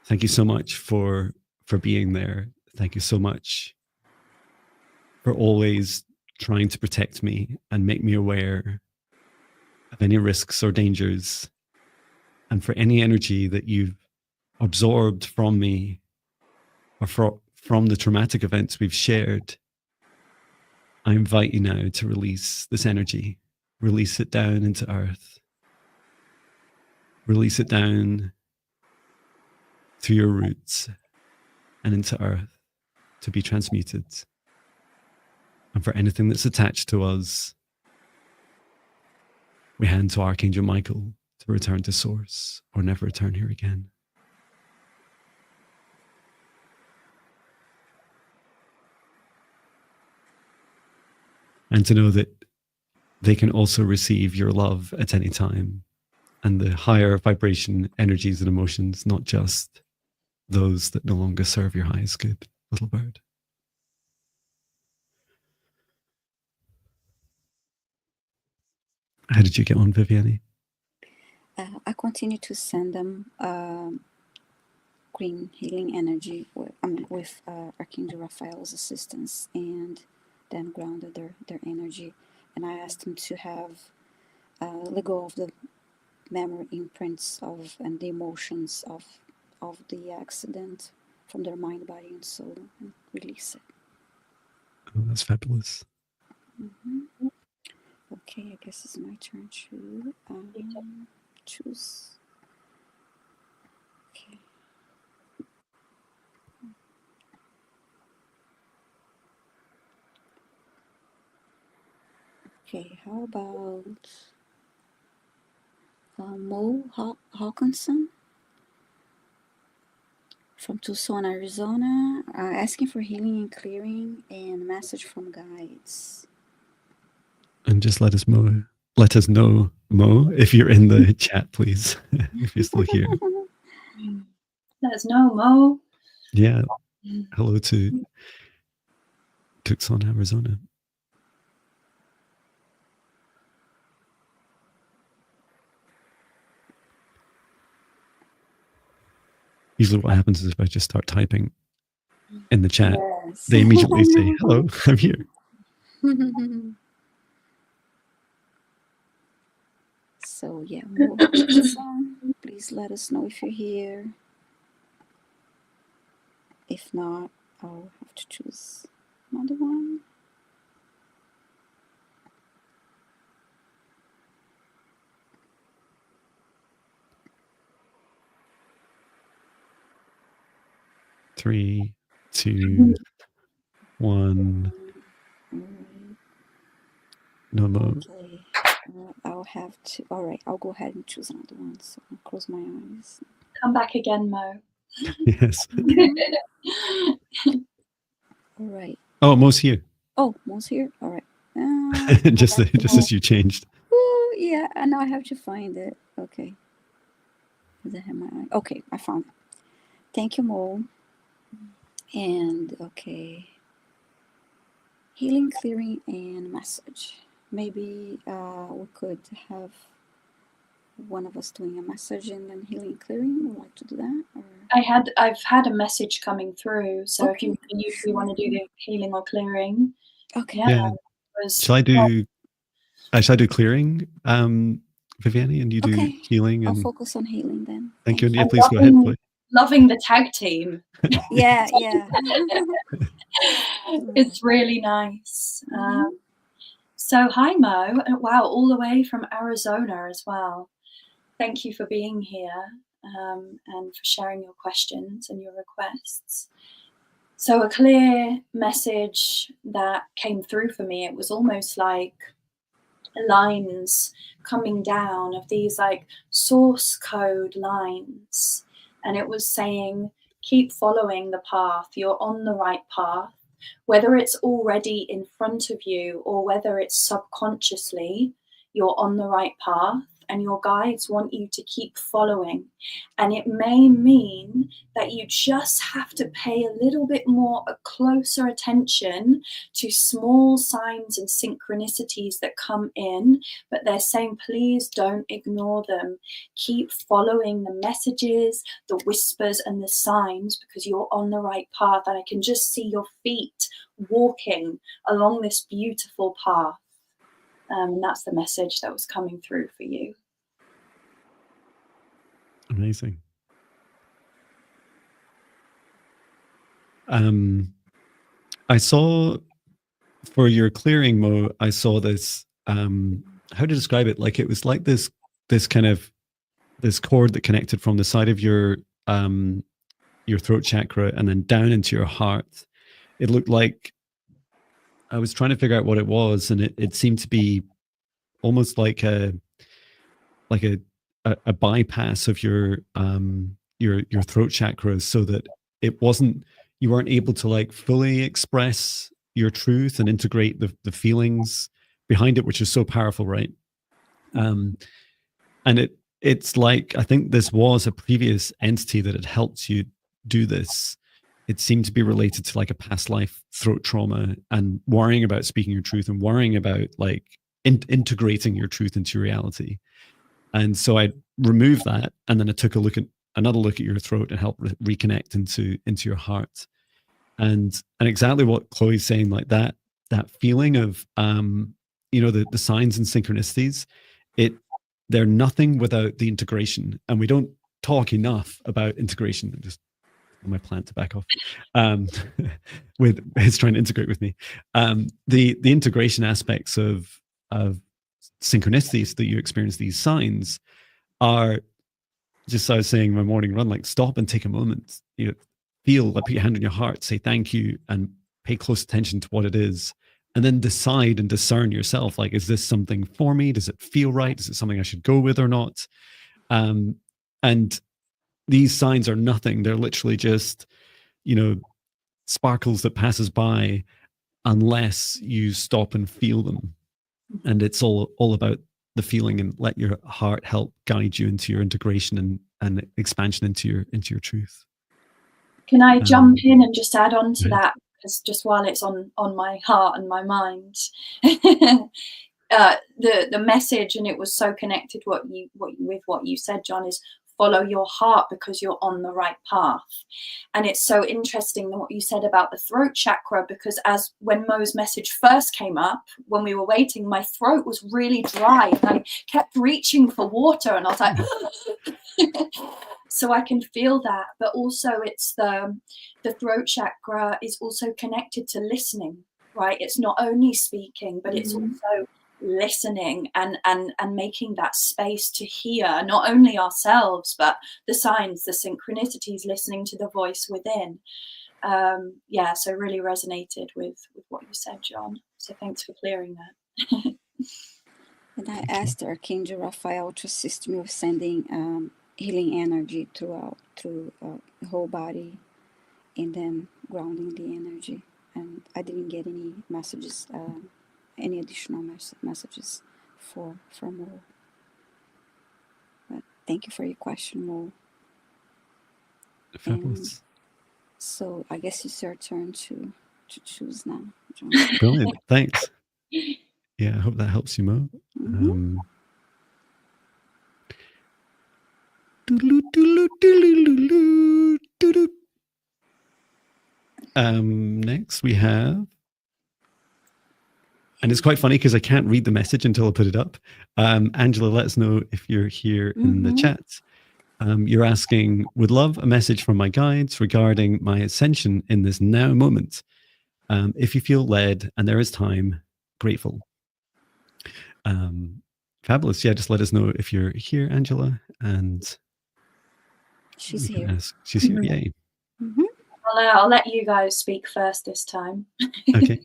thank you so much for being there. Thank you so much for always trying to protect me and make me aware of any risks or dangers, and for any energy that you've absorbed from me or from the traumatic events we've shared. I invite you now to release this energy, release it down into earth, release it down through your roots and into earth to be transmuted. And for anything that's attached to us, we hand to Archangel Michael to return to source or never return here again. And to know that they can also receive your love at any time, and the higher vibration energies and emotions, not just those that no longer serve your highest good, little bird. How did you get on, Viviane? I continue to send them green healing energy with Archangel Raphael's assistance, and then grounded their energy. And I asked them to have let go of the memory imprints of and the emotions of the accident, from their mind, body, and soul, and release it. Oh, that's fabulous. Mm-hmm. Okay, I guess it's my turn to choose. Okay. Okay, how about Mo Hawkinson from Tucson, Arizona, asking for healing and clearing and a message from guides. And just let us know, Mo, if you're in the chat, please, if you're still here. Let us know, Mo. Yeah. Hello to Tucson, Arizona. Usually what happens is if I just start typing in the chat, Yes. they immediately say, hello, I'm here. So yeah, Mo Hawkinson, please let us know if you're here. If not, I'll have to choose another one. Three, two, one. No, Mo. Okay. I'll have to. All right, I'll go ahead and choose another one. So I'll close my eyes. Come back again, Mo. Yes. All right. Oh, Mo's here. Oh, Mo's here. All right. just as you changed. Oh yeah, and now I have to find it. Okay. Does it have my eye? Okay, I found it. Thank you, Mo. And okay. Healing, clearing, and message. Maybe we could have one of us doing a message and then healing, clearing. Would like to do that? Or? I've had a message coming through. So Okay. if you usually want to do the healing or clearing, okay. Yeah. Shall I do clearing, Viviane, and you do healing? And I'll focus on healing then. Thank you. And yeah, please go ahead. Please. Loving the tag team. Yeah. It's really nice. So hi, Mo. Wow, all the way from Arizona as well. Thank you for being here and for sharing your questions and your requests. So a clear message that came through for me, it was almost like lines coming down of these like source code lines. And it was saying, keep following the path. You're on the right path. Whether it's already in front of you or whether it's subconsciously, you're on the right path and your guides want you to keep following. And it may mean that you just have to pay a little bit more, a closer attention to small signs and synchronicities that come in, but they're saying, please don't ignore them. Keep following the messages, the whispers and the signs because you're on the right path. And I can just see your feet walking along this beautiful path. And that's the message that was coming through for you. Amazing. I saw for your clearing, Mo, I saw this, how to describe it? Like it was like this kind of, this cord that connected from the side of your throat chakra and then down into your heart. It looked like, I was trying to figure out what it was, and it seemed to be almost like a bypass of your throat chakras, so that it wasn't, you weren't able to like fully express your truth and integrate the feelings behind it, which is so powerful, right? And it's like, I think this was a previous entity that had helped you do this. It seemed to be related to like a past life throat trauma and worrying about speaking your truth and worrying about like integrating your truth into reality. And so I removed that, and then I took another look at your throat and helped reconnect into your heart. And exactly what Chloe's saying, like that feeling of the signs and synchronicities, they're nothing without the integration. And we don't talk enough about integration. Just my plant to back off. With it's trying to integrate with me. The integration aspects of synchronicities that you experience, these signs, are just, I was saying in my morning run, like stop and take a moment. You know, feel, like put your hand on your heart, say thank you, and pay close attention to what it is, and then decide and discern yourself. Like, is this something for me? Does it feel right? Is it something I should go with or not? And these signs are nothing. They're literally just, you know, sparkles that passes by unless you stop and feel them. And it's all about the feeling, and let your heart help guide you into your integration and expansion into your truth. Can I jump in and just add on to Right. that? Because just while it's on my heart and my mind, the message, and it was so connected with what you said, John, is follow your heart because you're on the right path. And it's so interesting what you said about the throat chakra, because as when Mo's message first came up, when we were waiting, my throat was really dry and I kept reaching for water, and I was like, so I can feel that. But also it's the throat chakra is also connected to listening, right? It's not only speaking, but it's also listening and making that space to hear not only ourselves but the signs, the synchronicities, listening to the voice within. So really resonated with what you said, John, so thanks for clearing that. And I asked Archangel Raphael to assist me with sending healing energy through the whole body, and then grounding the energy. And I didn't get any messages, any additional messages for Mo. But thank you for your question, Mo. Fabulous. So I guess it's your turn to choose now, John. Brilliant. Thanks. Yeah, I hope that helps you, Mo. Next we have, and it's quite funny because I can't read the message until I put it up. Angela, let us know if you're here in the chat. You're asking, would love a message from my guides regarding my ascension in this now moment. If you feel led and there is time, grateful. Fabulous. Yeah, just let us know if you're here, Angela. And she's here. She's here. Yay. I'll let you guys speak first this time. Okay.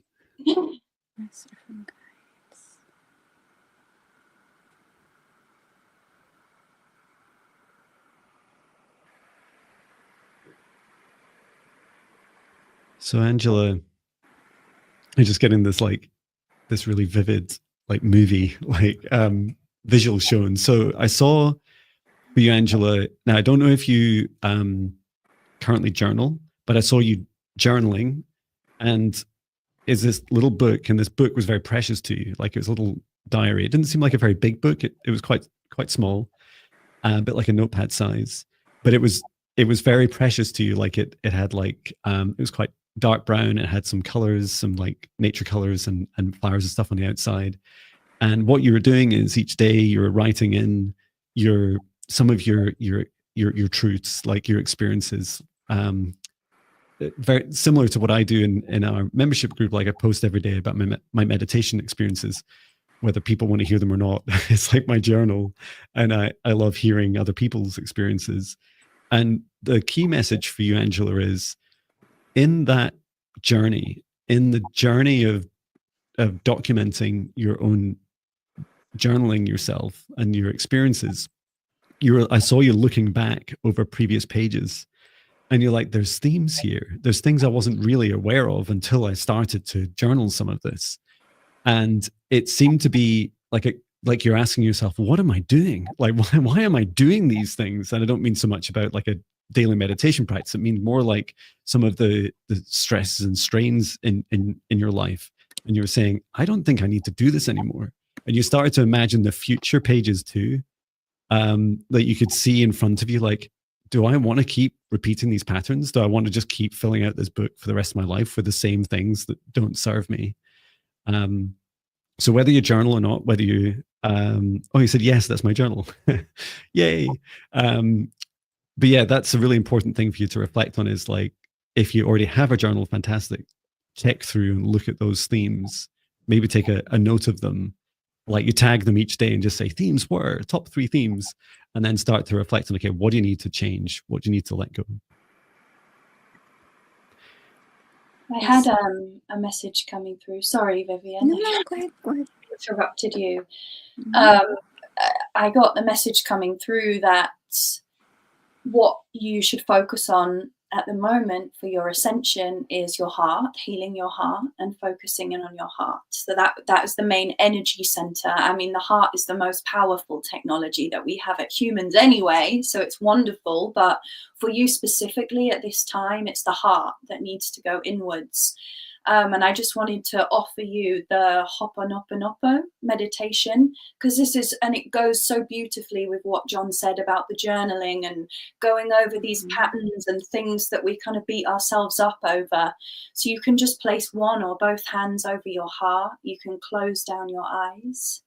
So Angela, I'm just getting this really vivid movie visual shown. So I saw for you, Angela. Now I don't know if you currently journal, but I saw you journaling, and is this little book, and this book was very precious to you. Like, it was a little diary. It didn't seem like a very big book. It was quite small, a bit like a notepad size, but it was very precious to you. Like it had it was quite dark brown. It had some colors, some like nature colors and flowers and stuff on the outside. And what you were doing is each day you were writing in some of your truths, like your experiences. Very similar to what I do in our membership group. Like, I post every day about my meditation experiences, whether people want to hear them or not. It's like my journal, and I love hearing other people's experiences. And the key message for you, Angela, is in that journey, in the journey of documenting your own, journaling yourself and your experiences. I saw you looking back over previous pages, and you're like, there's themes here. There's things I wasn't really aware of until I started to journal some of this. And it seemed to be like you're asking yourself, what am I doing? Like, why am I doing these things? And I don't mean so much about like a daily meditation practice. It means more like some of the stresses and strains in your life. And you were saying, I don't think I need to do this anymore. And you started to imagine the future pages too, that you could see in front of you. Like, do I want to keep repeating these patterns? Do I want to just keep filling out this book for the rest of my life with the same things that don't serve me? So whether you journal or not, whether you, you said, yes, that's my journal. Yay. But yeah, that's a really important thing for you to reflect on, is like, if you already have a journal, fantastic, check through and look at those themes, maybe take a note of them, like you tag them each day and just say themes were top 3 themes, and then start to reflect on, okay, what do you need to change? What do you need to let go? I had a message coming through. Sorry, Viviane. No, go ahead. Interrupted you. Mm-hmm. I got the message coming through that what you should focus on at the moment for your ascension is your heart, healing your heart and focusing in on your heart. So that is the main energy center. I mean, the heart is the most powerful technology that we have at humans anyway, so it's wonderful. But for you specifically at this time, it's the heart that needs to go inwards. And I just wanted to offer you the Ho'oponopono meditation, because it goes so beautifully with what John said about the journaling and going over these patterns and things that we kind of beat ourselves up over. So you can just place one or both hands over your heart. You can close down your eyes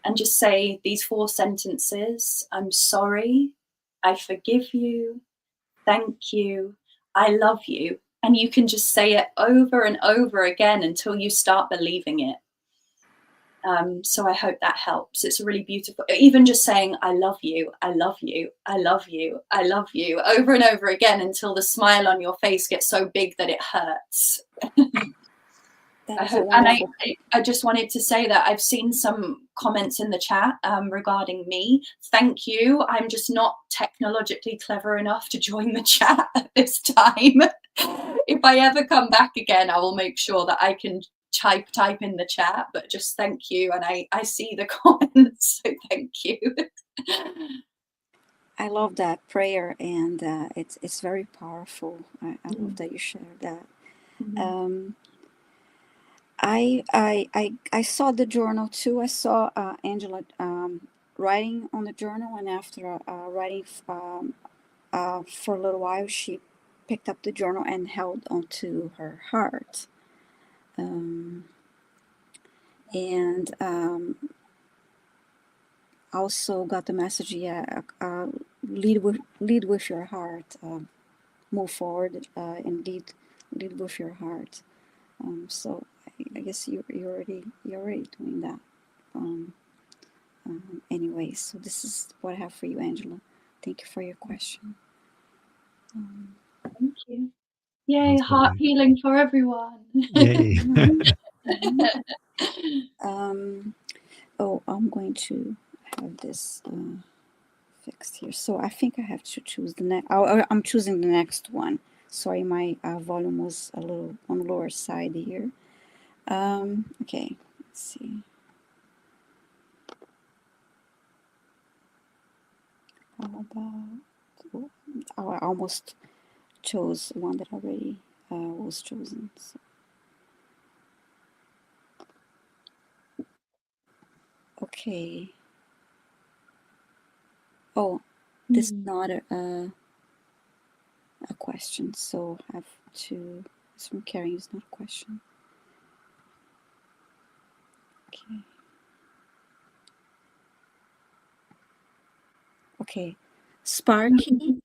and just say these 4 sentences. I'm sorry. I forgive you. Thank you. I love you. And you can just say it over and over again until you start believing it. So I hope that helps. It's really beautiful. Even just saying, I love you, I love you, I love you, I love you, over and over again until the smile on your face gets so big that it hurts. I just wanted to say that I've seen some comments in the chat regarding me. Thank you. I'm just not technologically clever enough to join the chat at this time. If I ever come back again, I will make sure that I can type in the chat, but just thank you. And I see the comments, so thank you. I love that prayer, and it's very powerful. I love that you shared that. Mm-hmm. I saw the journal too. I saw Angela writing on the journal, and after writing for a little while, she picked up the journal and held onto her heart. And also got the message, lead with your heart, move forward, and lead with your heart. So I guess you're already doing that. Anyway, so this is what I have for you, Angela. Thank you for your question. Thank you. Yay, heart healing for everyone. Yay. I'm going to have this fixed here. So I think I have to choose the next. I'm choosing the next one. Sorry, my volume was a little on the lower side here. Okay, let's see. How about? Oh, I almost chose one that already was chosen. So. Okay. Oh, this is not a question, so I have to. It's from Carrie. It's not a question. Okay. Okay. Sparky,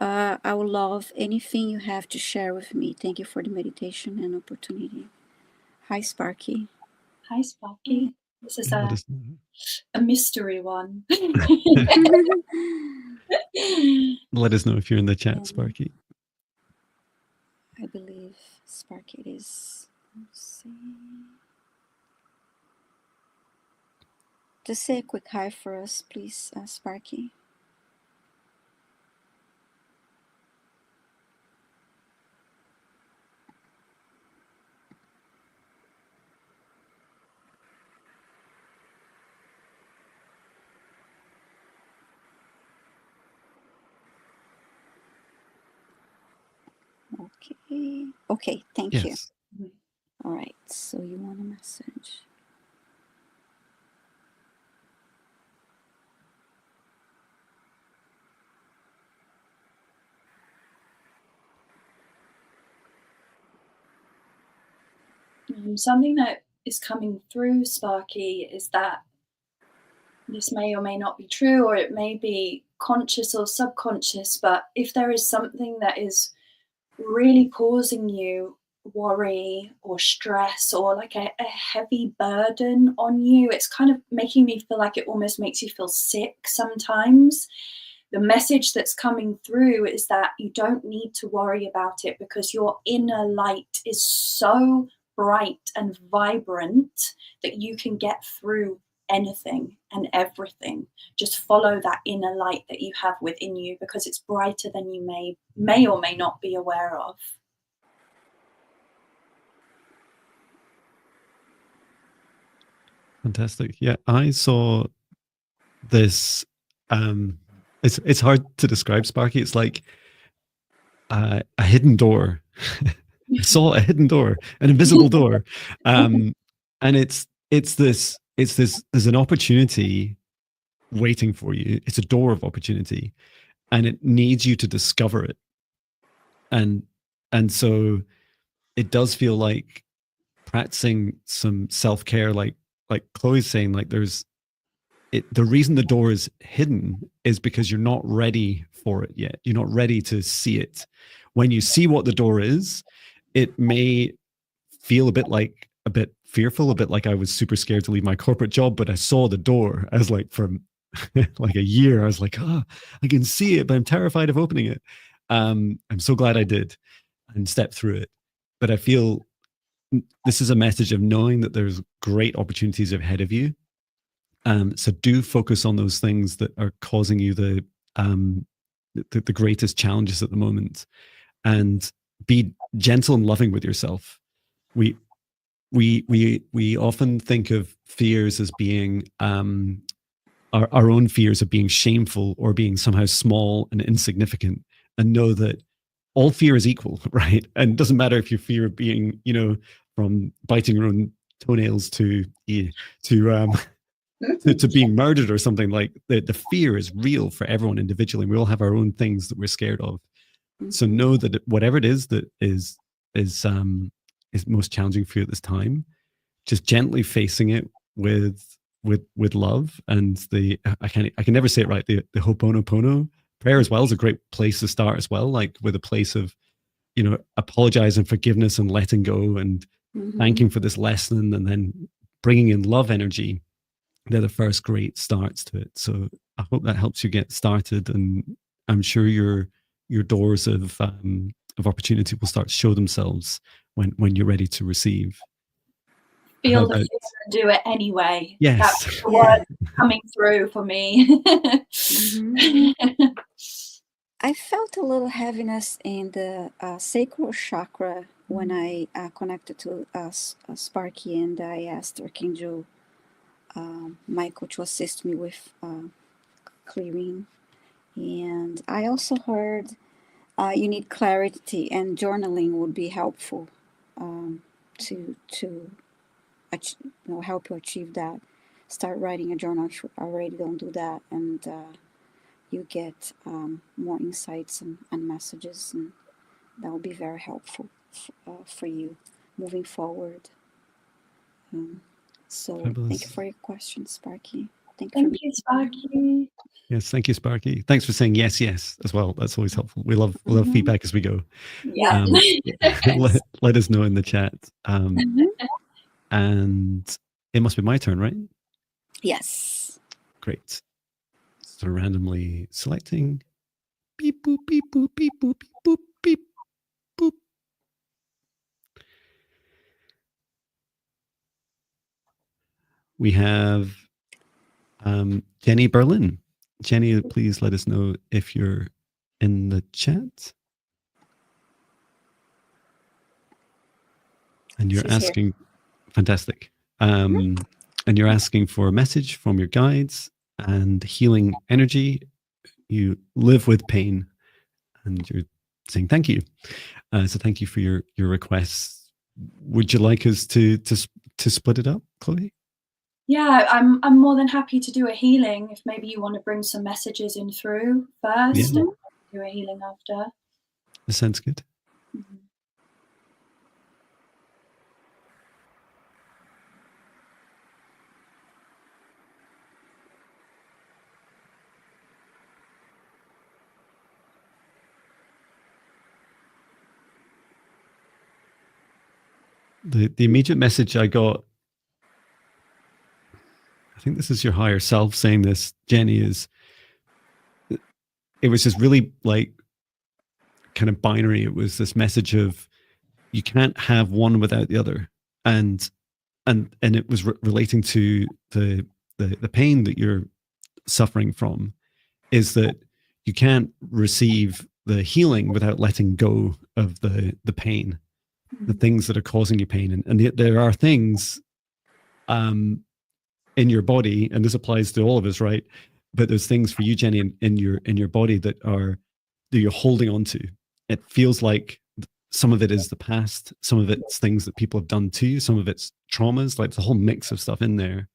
I would love anything you have to share with me. Thank you for the meditation and opportunity. Hi, Sparky. Hi, Sparky. This is a mystery one. Let us know if you're in the chat, Sparky. I believe Sparky is. Let's see. Just say a quick hi for us, please, Sparky. Okay. Okay, thank you. All right, so you want a message. Something that is coming through, Sparky, is that this may or may not be true, or it may be conscious or subconscious, but if there is something that is really causing you worry or stress or like a heavy burden on you, it's kind of making me feel like it almost makes you feel sick sometimes. The message that's coming through is that you don't need to worry about it because your inner light is so bright and vibrant that you can get through anything and everything. Just follow that inner light that you have within you because it's brighter than you may or may not be aware of. Fantastic. Yeah, I saw this. It's hard to describe, Sparky. It's like a hidden door. I saw a hidden door, an invisible door, and it's this. There's an opportunity waiting for you. It's a door of opportunity, and it needs you to discover it. And so it does feel like practicing some self-care, like Chloe's saying, like there's it, the reason the door is hidden is because you're not ready for it yet. You're not ready to see it. When you see what the door is, it may feel a bit fearful, a bit like I was super scared to leave my corporate job, but I saw the door as like from like a year. I was like, I can see it, but I'm terrified of opening it. I'm so glad I did and stepped through it. But I feel this is a message of knowing that there's great opportunities ahead of you. So do focus on those things that are causing you the greatest challenges at the moment, and be gentle and loving with yourself. We often think of fears as being our own fears of being shameful or being somehow small and insignificant, and know that all fear is equal, right? And it doesn't matter if you fear being, from biting your own toenails to to being murdered or something. Like the fear is real for everyone individually. We all have our own things that we're scared of. So know that whatever it is that is most challenging for you at this time, just gently facing it with love. And I can never say it right. The Ho'oponopono prayer as well is a great place to start as well, like with a place of apologize and forgiveness and letting go and thanking for this lesson, and then bringing in love energy. They're the first great starts to it. So I hope that helps you get started, and I'm sure your doors of opportunity will start to show themselves when you're ready to receive. Feel the fear and do it anyway. Yes. That's the word coming through for me. I felt a little heaviness in the sacral chakra when I connected to Sparky, and I asked Archangel Michael to assist me with clearing. And I also heard you need clarity, and journaling would be helpful to help you achieve that. Start writing a journal if you already don't do that, and you get more insights and messages, and that will be very helpful for you moving forward. So Fabulous. Thank you for your question, Sparky. Thank you, Sparky. Yes, thank you, Sparky. Thanks for saying yes as well. That's always helpful. We love feedback as we go. Yeah. Let us know in the chat. And it must be my turn, right? Yes. Great. So randomly selecting. Beep boop beep boop beep boop beep boop beep boop. We have Jenny Berlin. Jenny, please let us know if you're in the chat. And you're asking, fantastic. And you're asking for a message from your guides and healing energy. You live with pain, and you're saying thank you. So thank you for your requests. Would you like us to split it up, Chloe? Yeah, I'm more than happy to do a healing if maybe you want to bring some messages in through first and do a healing after. That sounds good. The immediate message I got, I think this is your higher self saying this, Jenny, is it was just really like kind of binary. It was this message of you can't have one without the other, and it was relating to the pain that you're suffering from, is that you can't receive the healing without letting go of the pain, the things that are causing you pain, and there are things in your body, and this applies to all of us, right? But there's things for you, Jenny, in your body that you're holding on to. It feels like some of it is the past, some of it's things that people have done to you, some of it's traumas, like the whole mix of stuff in there.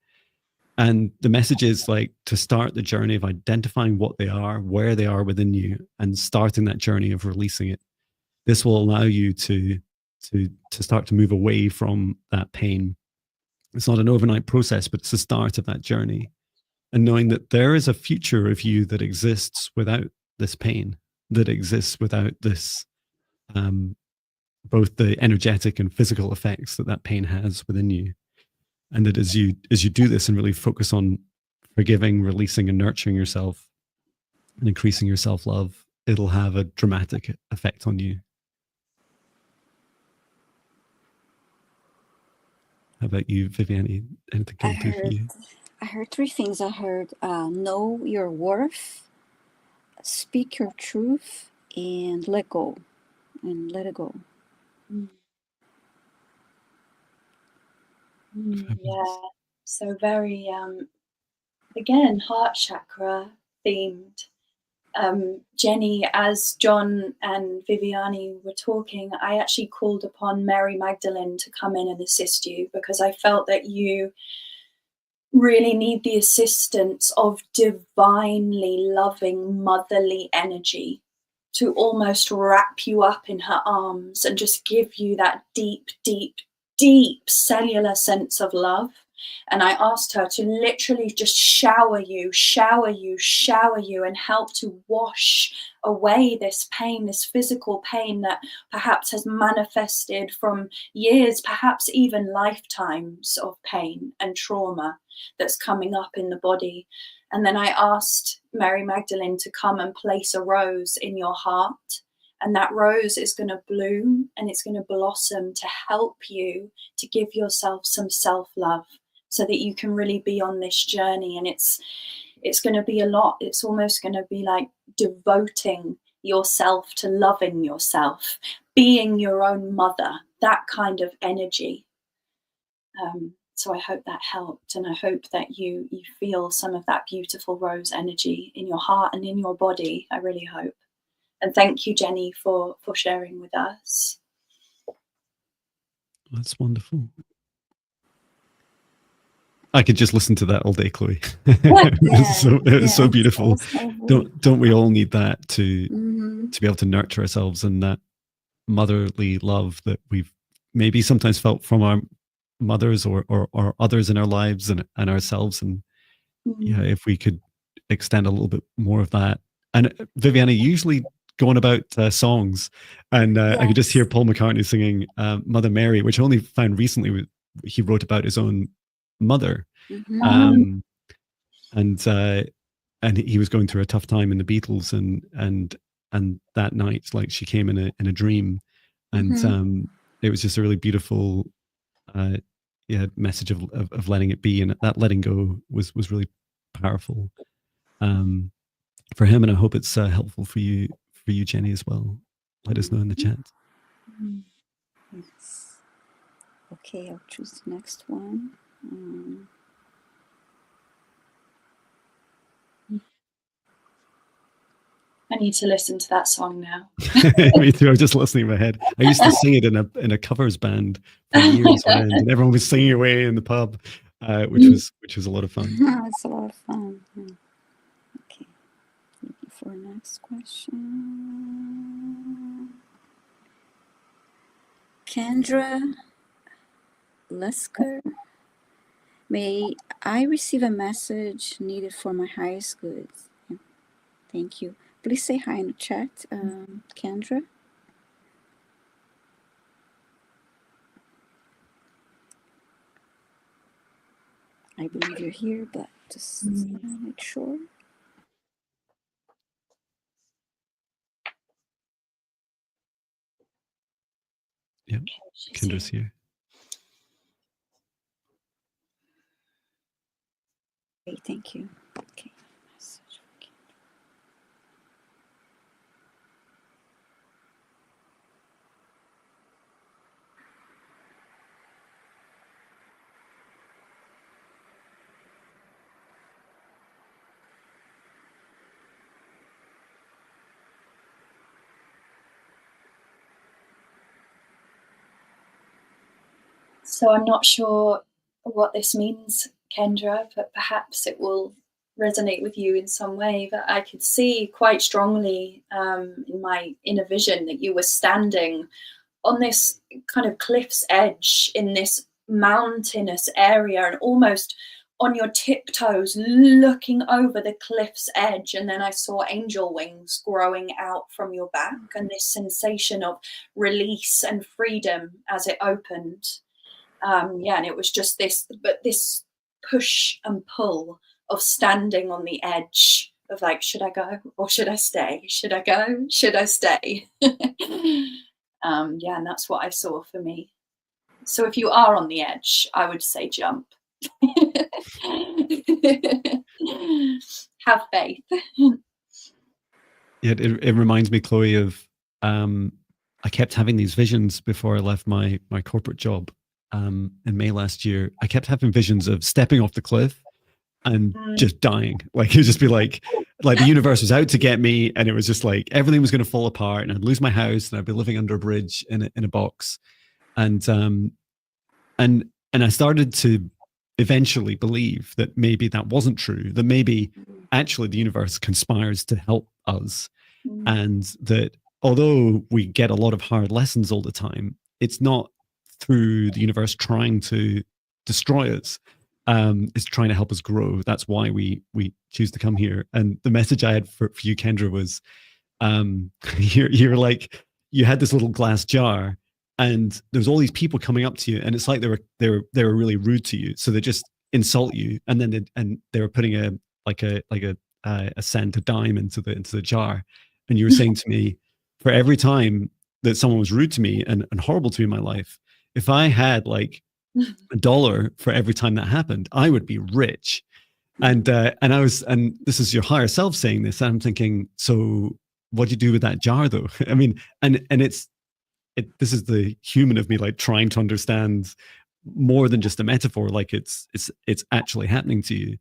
And the message is like to start the journey of identifying what they are, where they are within you, and starting that journey of releasing it. This will allow you to start to move away from that pain. It's not an overnight process, but it's the start of that journey. And knowing that there is a future of you that exists without this pain, that exists without this, both the energetic and physical effects that pain has within you. And that as you do this and really focus on forgiving, releasing, and nurturing yourself and increasing your self-love, it'll have a dramatic effect on you. How about you, Viviane? Anything come through for you? I heard three things. I heard know your worth, speak your truth, and let go, and let it go. Yeah, so very again, heart chakra themed. Jenny, as John and Viviane were talking, I actually called upon Mary Magdalene to come in and assist you, because I felt that you really need the assistance of divinely loving motherly energy to almost wrap you up in her arms and just give you that deep, deep, deep cellular sense of love. And I asked her to literally just shower you, and help to wash away this pain, this physical pain that perhaps has manifested from years, perhaps even lifetimes of pain and trauma that's coming up in the body. And then I asked Mary Magdalene to come and place a rose in your heart. And that rose is going to bloom and it's going to blossom to help you to give yourself some self-love so that you can really be on this journey. And it's going to be a lot. It's almost going to be like devoting yourself to loving yourself, being your own mother, that kind of energy. So I hope that helped, and I hope that you feel some of that beautiful rose energy in your heart and in your body. I really hope. And thank you, Jenny, for sharing with us. That's wonderful. I could just listen to that all day, Chloe. It's so beautiful. Don't we all need that to be able to nurture ourselves, and that motherly love that we've maybe sometimes felt from our mothers or others in our lives and ourselves. And yeah, if we could extend a little bit more of that. And Viviane, usually going about songs, and I could just hear Paul McCartney singing Mother Mary, which I only found recently. He wrote about his own mother, and he was going through a tough time in the Beatles, and that night, like, she came in a dream, and it was just a really beautiful message of letting it be, and that letting go was really powerful for him, and I hope it's helpful for you, Jenny, as well. Let us know in the chat. Yes. Okay, I'll choose the next one. I need to listen to that song now. Me too. I was just listening in my head. I used to sing it in a covers band for years, and everyone was singing away in the pub, which was a lot of fun. It's a lot of fun. Okay, looking for next question. Kendra Lesker. May I receive a message needed for my highest good? Thank you. Please say hi in the chat, Kendra. I believe you're here, but just make sure. Yep, Kendra's here. Great, thank you. Okay. Message. So I'm not sure what this means, Kendra, but perhaps it will resonate with you in some way. But I could see quite strongly in my inner vision that you were standing on this kind of cliff's edge in this mountainous area and almost on your tiptoes looking over the cliff's edge. And then I saw angel wings growing out from your back and this sensation of release and freedom as it opened. And it was just this push and pull of standing on the edge of like, should I go or should I stay? Should I go? Should I stay? And that's what I saw for me. So if you are on the edge, I would say jump. Have faith. Yeah, it reminds me, Chloe, of I kept having these visions before I left my corporate job in May last year. I kept having visions of stepping off the cliff and just dying. Like it would just be like the universe was out to get me, and it was just like everything was going to fall apart, and I'd lose my house, and I'd be living under a bridge in a box, and I started to eventually believe that maybe that wasn't true. That maybe actually the universe conspires to help us, and that although we get a lot of hard lessons all the time, it's not through the universe trying to destroy us. It's trying to help us grow. That's why we choose to come here. And the message I had for you, Kendra, was you're like, you had this little glass jar, and there's all these people coming up to you, and it's like they were really rude to you. So they just insult you, and then they were putting a cent, a dime into the jar, and you were saying to me, for every time that someone was rude to me and horrible to me in my life, if I had like $1 for every time that happened, I would be rich. And this is your higher self saying this, and I'm thinking, so what do you do with that jar though? I mean, and this is the human of me, like trying to understand more than just a metaphor, like it's actually happening to you,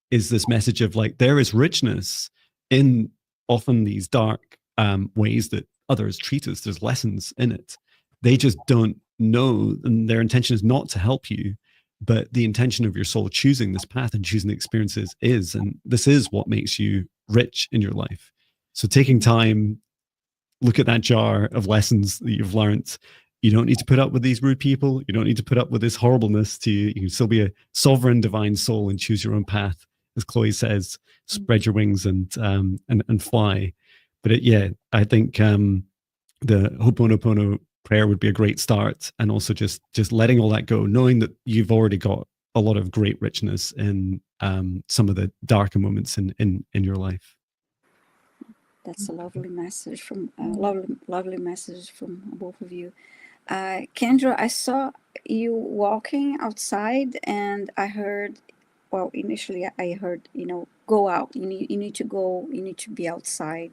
is this message of like, there is richness in often these dark ways that others treat us. There's lessons in it. They just don't know, and their intention is not to help you, but the intention of your soul choosing this path and choosing the experiences is, and this is what makes you rich in your life. So taking time, look at that jar of lessons that you've learned. You don't need to put up with these rude people. You don't need to put up with this horribleness to you. You can still be a sovereign divine soul and choose your own path. As Chloe says, spread your wings and fly. But I think the Ho'oponopono prayer would be a great start, and also just letting all that go, knowing that you've already got a lot of great richness in some of the darker moments in your life. That's a lovely message from lovely message from both of you. Kendra, I saw you walking outside, and I heard, well, initially I heard, go out. You need to go. You need to be outside.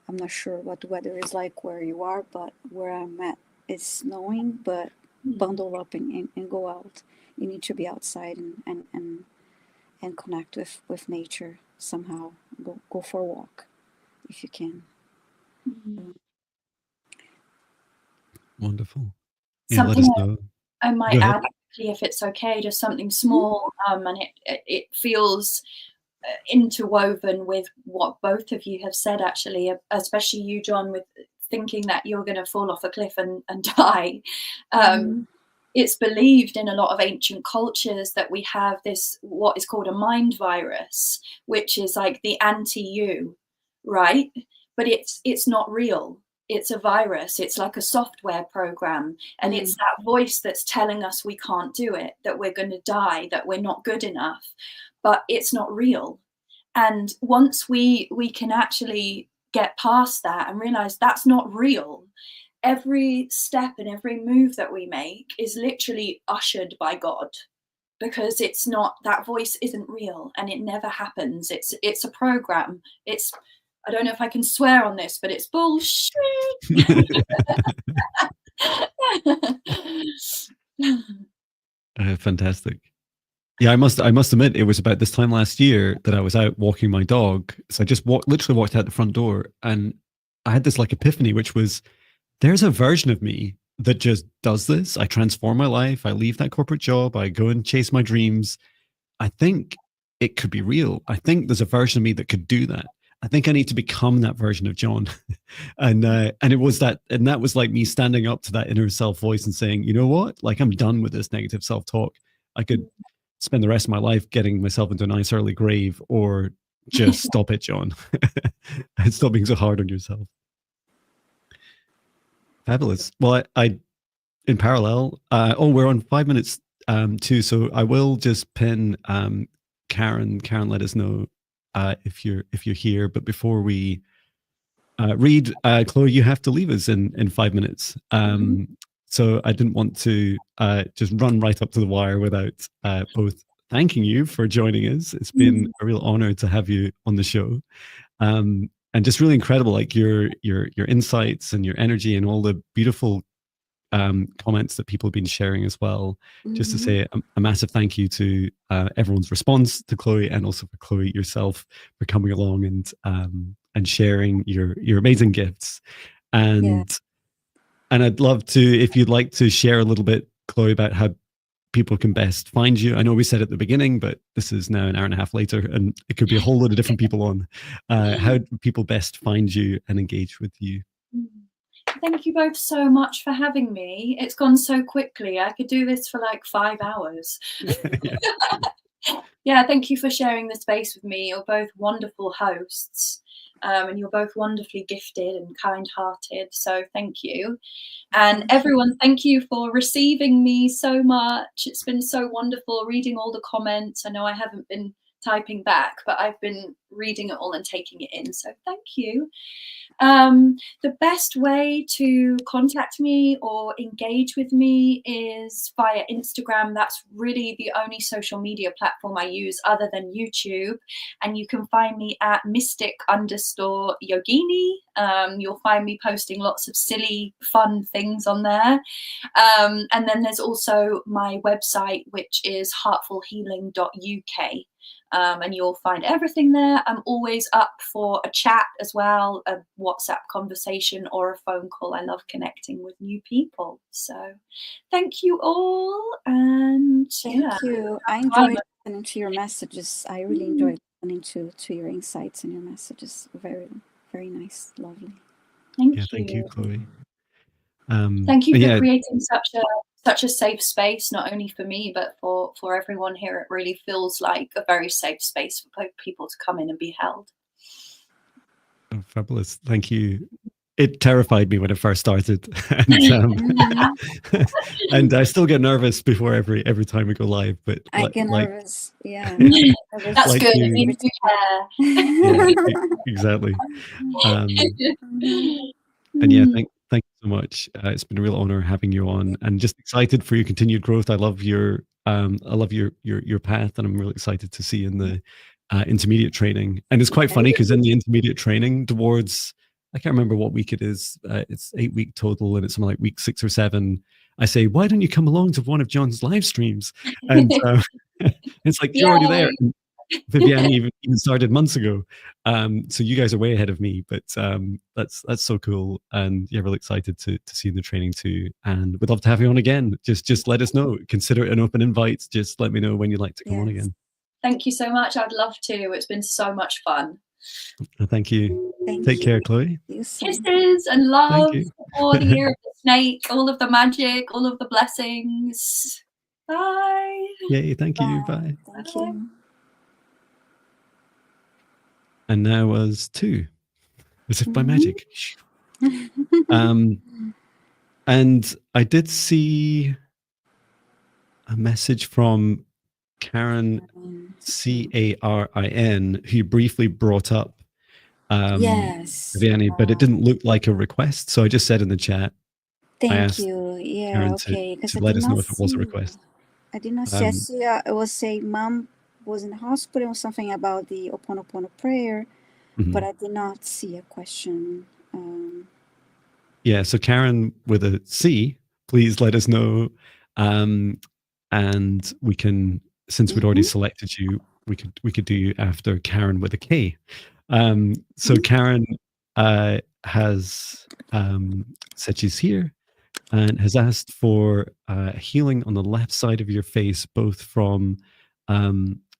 I'm not sure what the weather is like where you are, but where I'm at, it's snowing. But bundle up and go out. You need to be outside and connect with nature somehow. Go for a walk if you can. Wonderful. Yeah, let us know. I might add, if it's okay, just something small, and it feels interwoven with what both of you have said, actually, especially you, John, with thinking that you're going to fall off a cliff and die. It's believed in a lot of ancient cultures that we have this, what is called a mind virus, which is like the anti-you, right? But it's not real. it's a virus. It's like a software program, and it's that voice that's telling us we can't do it, that we're going to die, that we're not good enough, but it's not real. And once we can actually get past that and realize that's not real, every step and every move that we make is literally ushered by God, because it's not, that voice isn't real and it never happens. It's a program. It's, I don't know if I can swear on this, but it's bullshit. Fantastic. Yeah, I must admit, it was about this time last year that I was out walking my dog. So I just literally walked out the front door, and I had this like epiphany, which was, there's a version of me that just does this. I transform my life. I leave that corporate job. I go and chase my dreams. I think it could be real. I think there's a version of me that could do that. I think I need to become that version of John. And it was that, and that was like me standing up to that inner self voice and saying, you know what? Like, I'm done with this negative self-talk. I could spend the rest of my life getting myself into a nice early grave, or just stop it, John. And stop being so hard on yourself. Fabulous. Well, I in parallel, we're on 5 minutes too, so I will just pin Karen. Karen, let us know if you're here. But before we read, Chloe, you have to leave us in 5 minutes. So I didn't want to just run right up to the wire without both thanking you for joining us. It's been a real honor to have you on the show. And just really incredible, like your insights and your energy and all the beautiful comments that people have been sharing as well. Just to say a massive thank you to everyone's response to Chloe, and also for Chloe yourself for coming along and sharing your amazing gifts. And I'd love to, if you'd like to share a little bit, Chloe, about how people can best find you. I know we said at the beginning, but this is now an hour and a half later, and it could be a whole lot of different people on. How do people best find you and engage with you? Thank you both so much for having me. It's gone so quickly. I could do this for like 5 hours. Yeah, thank you for sharing the space with me. You're both wonderful hosts, and you're both wonderfully gifted and kind-hearted. So thank you. And everyone, thank you for receiving me so much. It's been so wonderful reading all the comments. I know I haven't been typing back, but I've been reading it all and taking it in. So thank you. The best way to contact me or engage with me is via Instagram. That's really the only social media platform I use other than YouTube. And you can find me at mystic_yogini. You'll find me posting lots of silly, fun things on there. And then there's also my website, which is heartfulhealing.uk. And you'll find everything there. I'm always up for a chat as well, a WhatsApp conversation or a phone call. I love connecting with new people. So thank you all. And Thank you. I enjoyed listening to your messages. I really enjoyed listening to your insights and your messages. Very, very nice. Lovely. Thank you. Thank you, Chloe. Thank you for creating such a safe space, not only for me, but for everyone here. It really feels like a very safe space for people to come in and be held. Oh, fabulous. Thank you. It terrified me when it first started. And I still get nervous before every time we go live. But I get nervous. Yeah. That's like good. You yeah, exactly. And yeah, thank you so much. It's been a real honor having you on, and just excited for your continued growth. I love your path, and I'm really excited to see in the intermediate training. And it's quite funny because in the intermediate training towards, I can't remember what week it is. It's 8-week total, and it's something like week 6 or 7. I say, why don't you come along to one of John's live streams? And it's like, you're already there. And Viviane even started months ago. So you guys are way ahead of me, but that's so cool. And yeah, really excited to see the training too. And we'd love to have you on again. Just let us know. Consider it an open invite. Just let me know when you'd like to come on again. Thank you so much. I'd love to. It's been so much fun. Thank you. Take care, Chloe. Kisses and love for the year of the snake, all of the magic, all of the blessings. Bye. Yay, thank you. Bye. Thank you. And now was 2, as if by magic. And I did see a message from Karen Carin, who you briefly brought up, Yes. Viviane, but it didn't look like a request. So I just said in the chat, I Thank asked you. Yeah, Karen okay. Because to I let did us know not if it was a see. request. I did not see. I see. It was say mom was in the hospital or something about the Oponopono prayer, but I did not see a question. Yeah, so Karen with a C, please let us know. And we can, since we'd already selected you, we could do you after Karen with a K. So Karen has said she's here and has asked for healing on the left side of your face, both from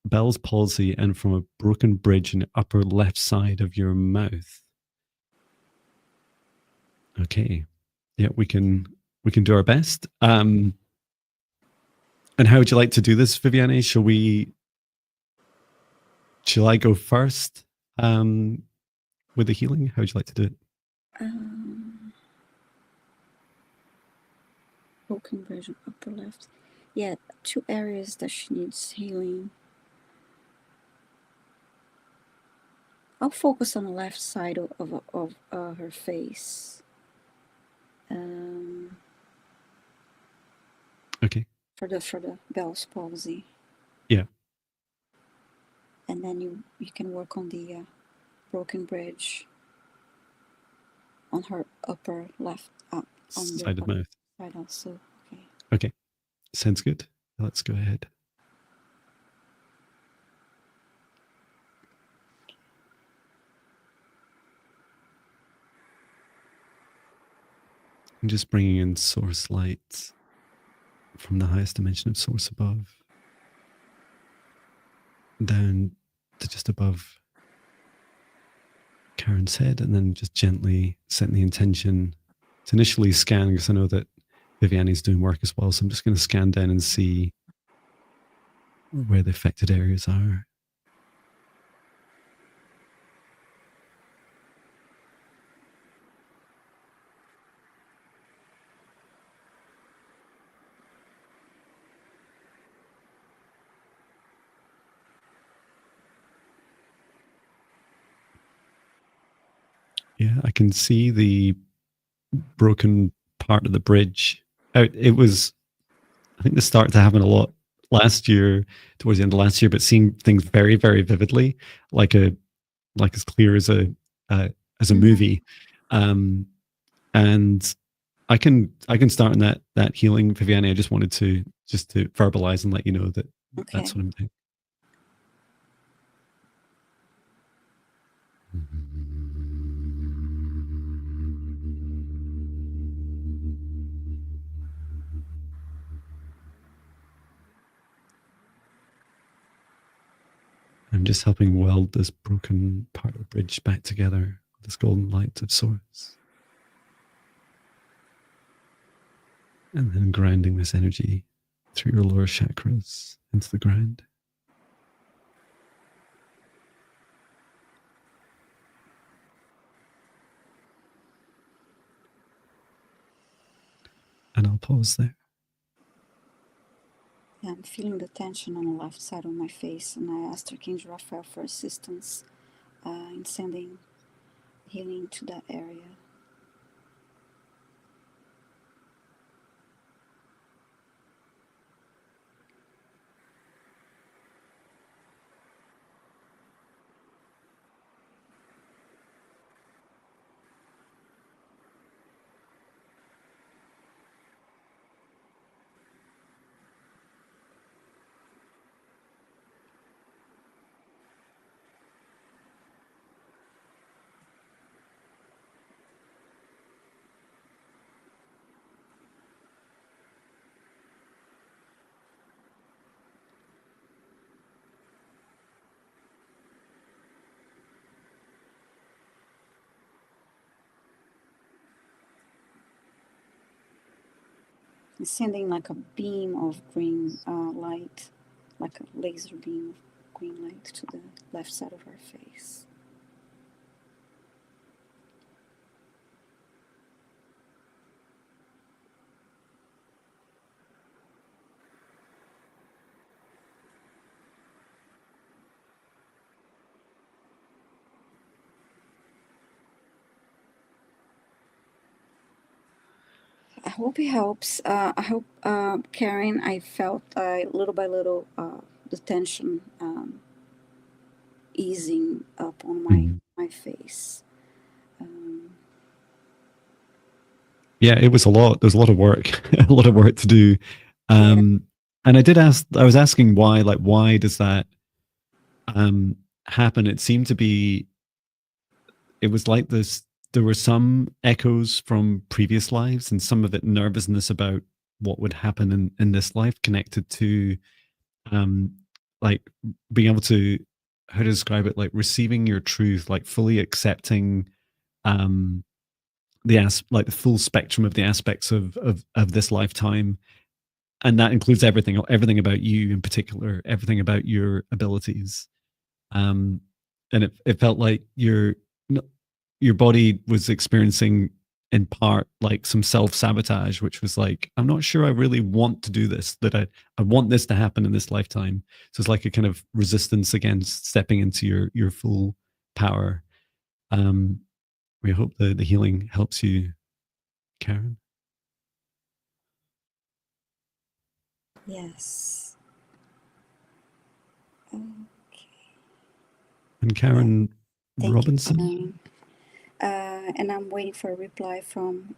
Bell's palsy and from a broken bridge in the upper left side of your mouth. Okay. Yeah, we can do our best. And how would you like to do this, Viviane? Shall I go first with the healing? How would you like to do it? Broken bridge on upper left. Yeah, 2 areas that she needs healing. I'll focus on the left side of her face. Okay. For the Bell's palsy. Yeah. And then you can work on the broken bridge on her upper left on side of the mouth. Side also. Okay. Okay. Sounds good. Let's go ahead. I'm just bringing in source light from the highest dimension of source above down to just above Karen's head, and then just gently setting the intention to initially scan, because I know that Viviane is doing work as well. So I'm just going to scan down and see where the affected areas are. Yeah, I can see the broken part of the bridge. It was, I think this started to happen a lot last year, towards the end of last year, but seeing things very, very vividly, like as clear as a movie. And I can start in that healing, Viviane. I just wanted to verbalize and let you know that that's what I'm doing. I'm just helping weld this broken part of the bridge back together with this golden light of source. And then grounding this energy through your lower chakras into the ground. And I'll pause there. Yeah, I'm feeling the tension on the left side of my face, and I asked Archangel Raphael for assistance in sending healing to that area. It's sending like a beam of green light, like a laser beam of green light to the left side of her face. hope it helps. I hope, Karen, I felt little by little the tension easing up on my face. Yeah, it was a lot. There was a lot of work, a lot of work to do. Yeah. And I was asking why, like, why does that happen? It seemed to be, it was like this, there were some echoes from previous lives and some of it nervousness about what would happen in this life connected to like being able to, how to describe it, like receiving your truth, like fully accepting um like the full spectrum of the aspects of this lifetime, and that includes everything about you in particular, everything about your abilities. um and it felt like your body was experiencing in part like some self-sabotage, which was like, I'm not sure I really want to do this, that I want this to happen in this lifetime. So it's like a kind of resistance against stepping into your full power. um we hope the healing helps you, Karen. Yes. Okay. And Karen Thank Robinson. you, and I'm waiting for a reply from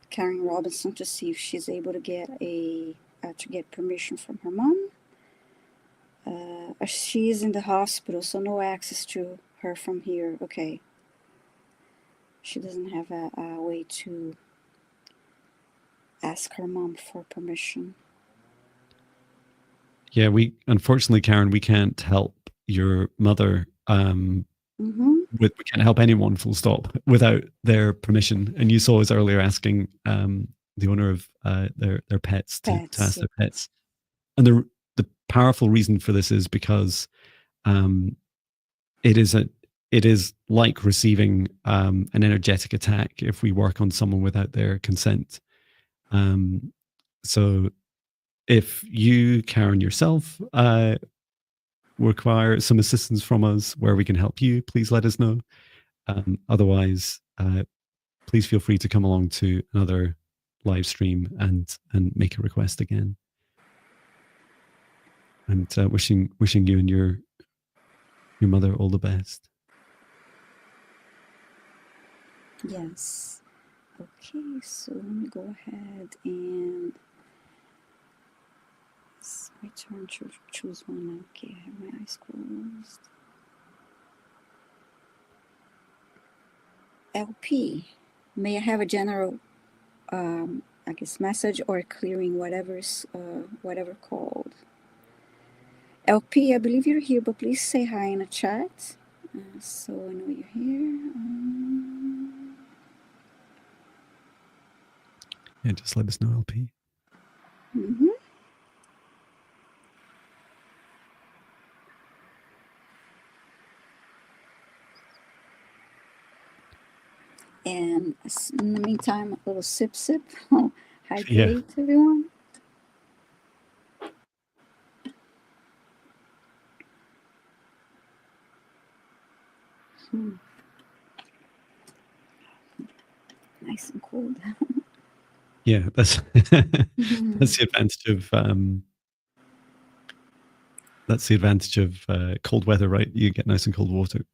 Karen Robinson to see if she's able to get permission from her mom. She is in the hospital, so no access to her from here. Okay. She doesn't have a way to ask her mom for permission. Yeah, we unfortunately, Karen, we can't help your mother. We can't help anyone, full stop, without their permission. And you saw us earlier asking the owner of their pets to ask their pets. And the powerful reason for this is because it is like receiving an energetic attack if we work on someone without their consent. So if you, Karen, yourself require some assistance from us where we can help you, please let us know. Otherwise, please feel free to come along to another live stream and make a request again. And wishing you and your mother all the best. Yes. Okay, so let me go ahead and it's my turn to choose one now. Okay, I have my eyes closed. LP, may I have a general, I guess, message or clearing, whatever called. LP, I believe you're here, but please say hi in the chat, so I know you're here. Yeah, just let us know, LP. And in the meantime, a little sip. Hydrate, everyone. Nice and cold. Yeah, that's that's the advantage of cold weather, right? You get nice and cold water.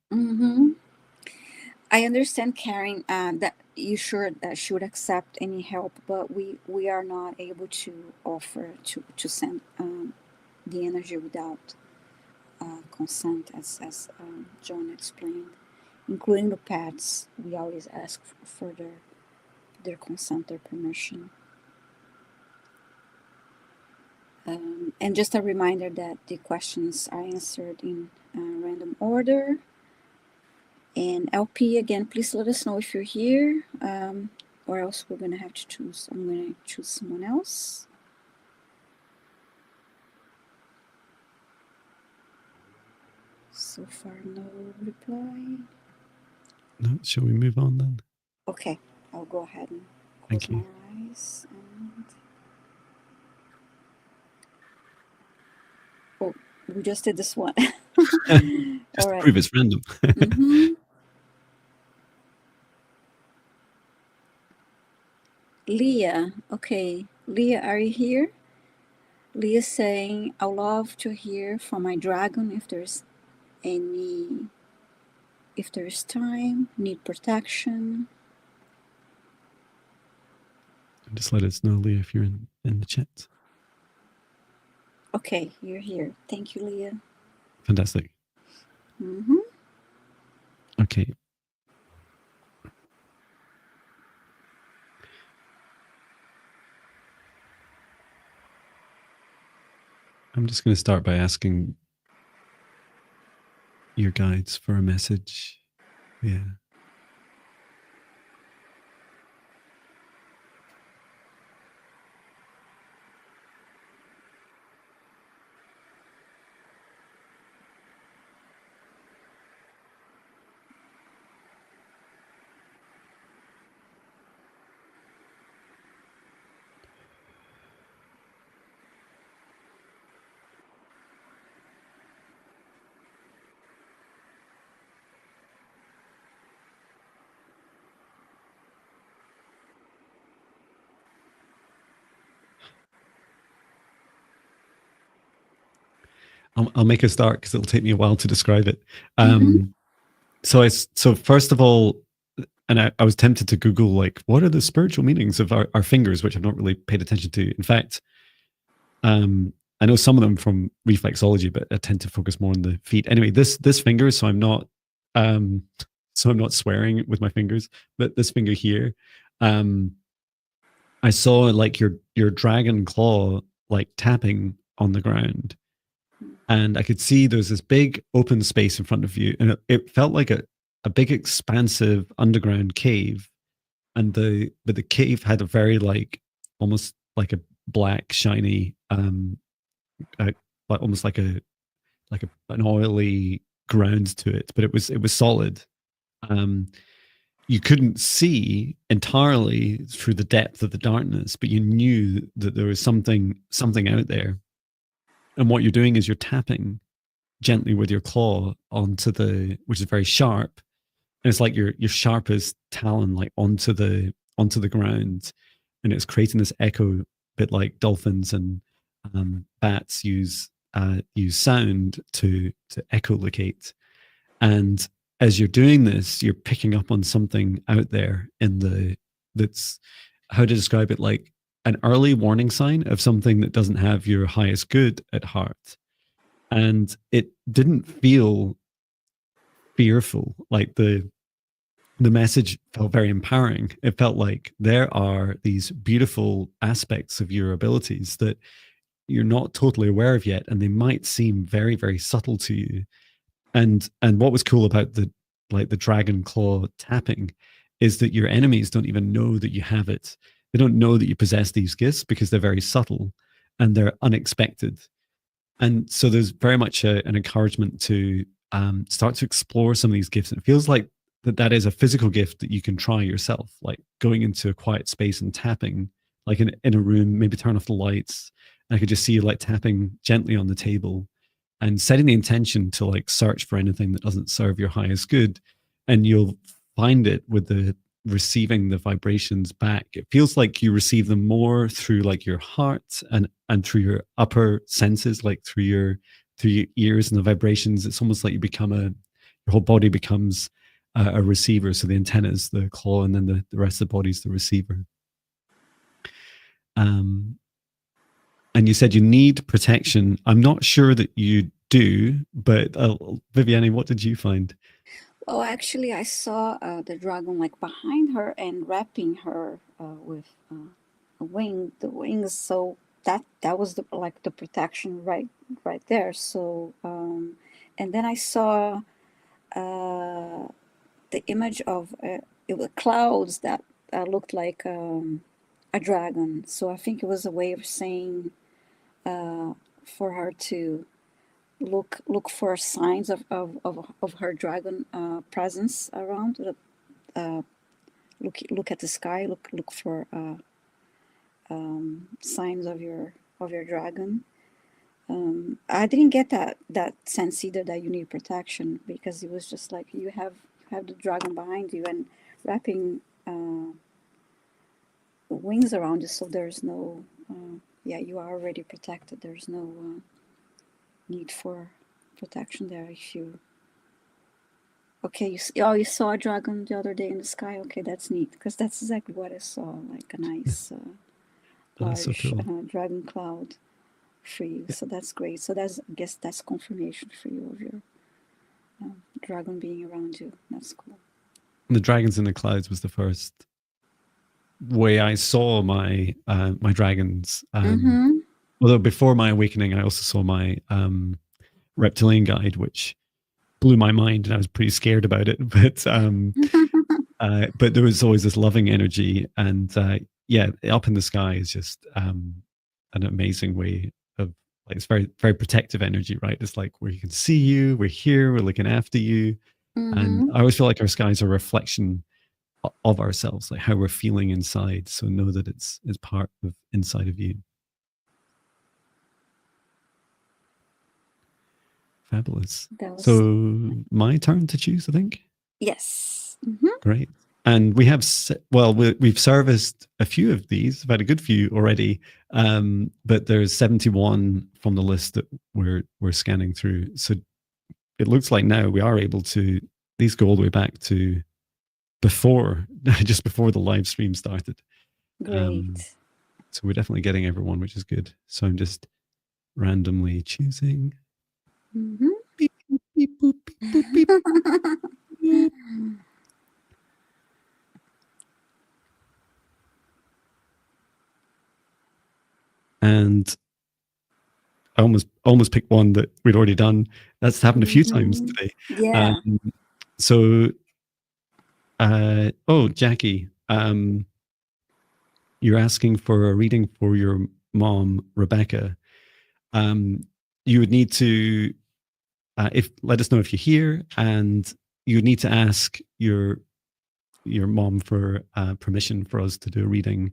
I understand, Karen, that you should accept any help, but we are not able to offer to send the energy without consent, as John explained, including the pets. We always ask for their consent, their permission. And just a reminder that the questions are answered in random order. And LP, again, please let us know if you're here, or else we're going to have to choose. I'm going to choose someone else. So far, no reply. No, shall we move on then? Okay, I'll go ahead and close my eyes. Oh, we just did this one. Just to prove it's random. Leah, okay. Leah, are you here? Leah saying, I'd love to hear from my dragon any, if there's time, need protection. Just let us know, Leah, if you're in the chat. Okay, you're here. Thank you, Leah. Fantastic. Mm-hmm. Okay. I'm just going to start by asking your guides for a message. Yeah. I'll make a start because it'll take me a while to describe it. So first of all, and I was tempted to Google, like, what are the spiritual meanings of our fingers, which I've not really paid attention to. In fact, I know some of them from reflexology, but I tend to focus more on the feet. Anyway, this finger, so I'm not swearing with my fingers, but this finger here, I saw like your dragon claw like tapping on the ground, and I could see there was this big open space in front of you, and it felt like a big expansive underground cave, and the cave had a very like almost like a black shiny like almost like an oily ground to it, but it was solid. Um, you couldn't see entirely through the depth of the darkness, but you knew that there was something out there. And what you're doing is you're tapping gently with your claw onto which is very sharp, and it's like your sharpest talon like onto the ground, and it's creating this echo, bit like dolphins and bats use sound to echolocate. And as you're doing this, you're picking up on something out there that's, how to describe it, like an early warning sign of something that doesn't have your highest good at heart. And it didn't feel fearful. Like the message felt very empowering. It felt like there are these beautiful aspects of your abilities that you're not totally aware of yet, and they might seem very, very subtle to you. And what was cool about the dragon claw tapping is that your enemies don't even know that you have it. They don't know that you possess these gifts because they're very subtle and they're unexpected. And so there's very much an encouragement to start to explore some of these gifts. It feels like that is a physical gift that you can try yourself, like going into a quiet space and tapping, like in a room, maybe turn off the lights. And I could just see you like tapping gently on the table and setting the intention to like search for anything that doesn't serve your highest good. And you'll find it with the receiving the vibrations back. It feels like you receive them more through like your heart and through your upper senses, like through your ears and the vibrations. It's almost like your whole body becomes a receiver. So the antenna is the claw, and then the rest of the body is the receiver. And you said you need protection. I'm not sure that you do, but Viviane, what did you find? Well, actually, I saw the dragon like behind her and wrapping her with the wings. So that was the protection right there. So and then I saw the image of it was clouds that looked like a dragon. So I think it was a way of saying for her to look for signs of her dragon presence around. Look at the sky. Look for signs of your dragon. I didn't get that sense either that you need protection, because it was just like you have the dragon behind you and wrapping wings around you, so there's no, yeah, you are already protected. There's no need for protection there. If you, okay, you saw a dragon the other day in the sky. Okay, that's neat, because that's exactly what I saw, like a nice That's so large cool. dragon cloud for you. Yeah. So that's great. So that's, I guess that's confirmation for you of your dragon being around you. That's cool. The dragons in the clouds was the first way I saw my my dragons. Although before my awakening, I also saw my reptilian guide, which blew my mind, and I was pretty scared about it. But there was always this loving energy, and yeah, up in the sky is just an amazing way of, like, it's very very protective energy, right? It's like where you can see you, we're here, we're looking after you, and I always feel like our skies are a reflection of ourselves, like how we're feeling inside. So know that it's part of inside of you. Fabulous. So my turn to choose, I think. Yes. Great. And we have, well, we've serviced a few of these. I've had a good few already, but there's 71 from the list that we're scanning through. So it looks like now we are able to, these go all the way back to before, just before the live stream started. Great. So we're definitely getting everyone, which is good. So I'm just randomly choosing. Beep, beep, beep, boop, beep, boop, beep. And I almost picked one that we'd already done. That's happened a few times today. Yeah. So, oh, Jackie, you're asking for a reading for your mom, Rebecca. You would need to, let us know if you're here, and you would need to ask your mom for permission for us to do a reading.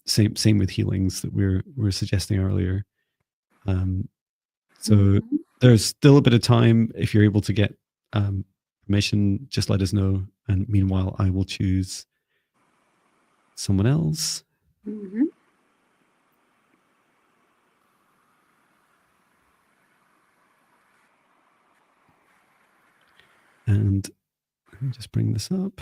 Same with healings that we're suggesting earlier. So there's still a bit of time. If you're able to get permission, just let us know. And meanwhile, I will choose someone else. And let me just bring this up.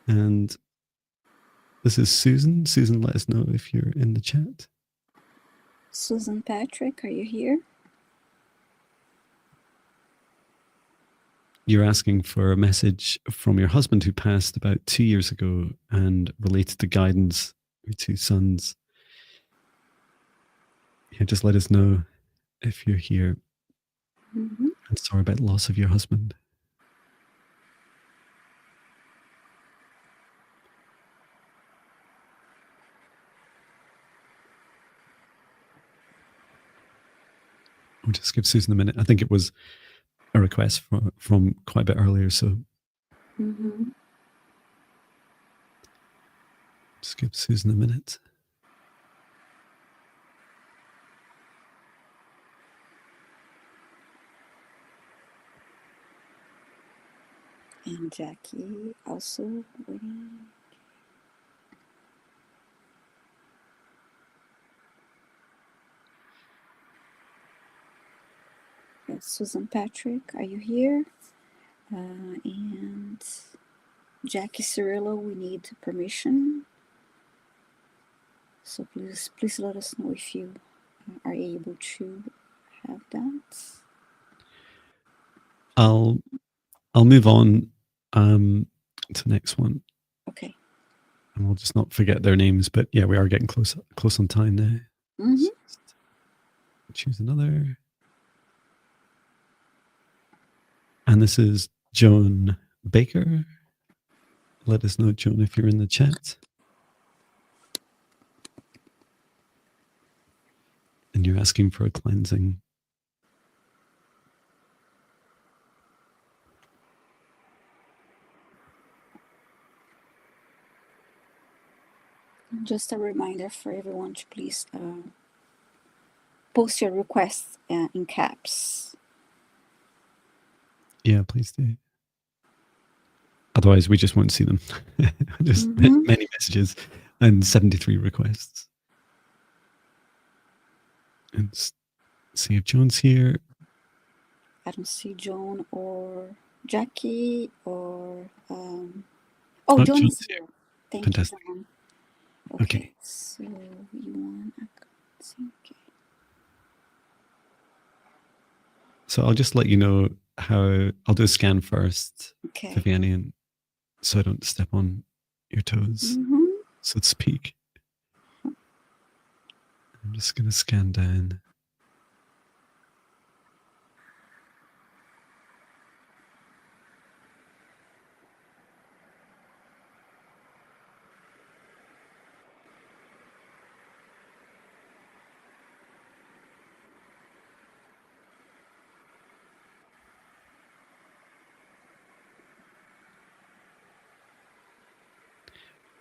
And this is Susan. Susan, let us know if you're in the chat. Susan Patrick, are you here? You're asking for a message from your husband who passed about 2 years ago and related to guidance, your 2 sons. Yeah, just let us know if you're here. I'm sorry about the loss of your husband. We'll just give Susan a minute. I think it was a request from quite a bit earlier, so just give Susan a minute. And Jackie also waiting. Yes, Susan Patrick, are you here? And Jackie Cirillo, we need permission. So please let us know if you are able to have that. I'll move on to the next one. Okay. And we'll just not forget their names, but yeah, we are getting close on time now. Choose another. And this is Joan Baker. Let us know, Joan, if you're in the chat. And you're asking for a cleansing. Just a reminder for everyone to please post your requests in caps. Yeah, please do. Otherwise, we just won't see them. Just Mhm. many messages and 73 requests. And see if Joan's here. I don't see Joan or Jackie or oh, Oh, Joan Joan's is here. here. Thank you, Fantastic. Joan. Okay. Okay, so you want I can't see. Okay. So I'll just let you know how I'll do a scan first, Okay. Viviane, and so I don't step on your toes, Mhm. so to speak. I'm just going to scan down.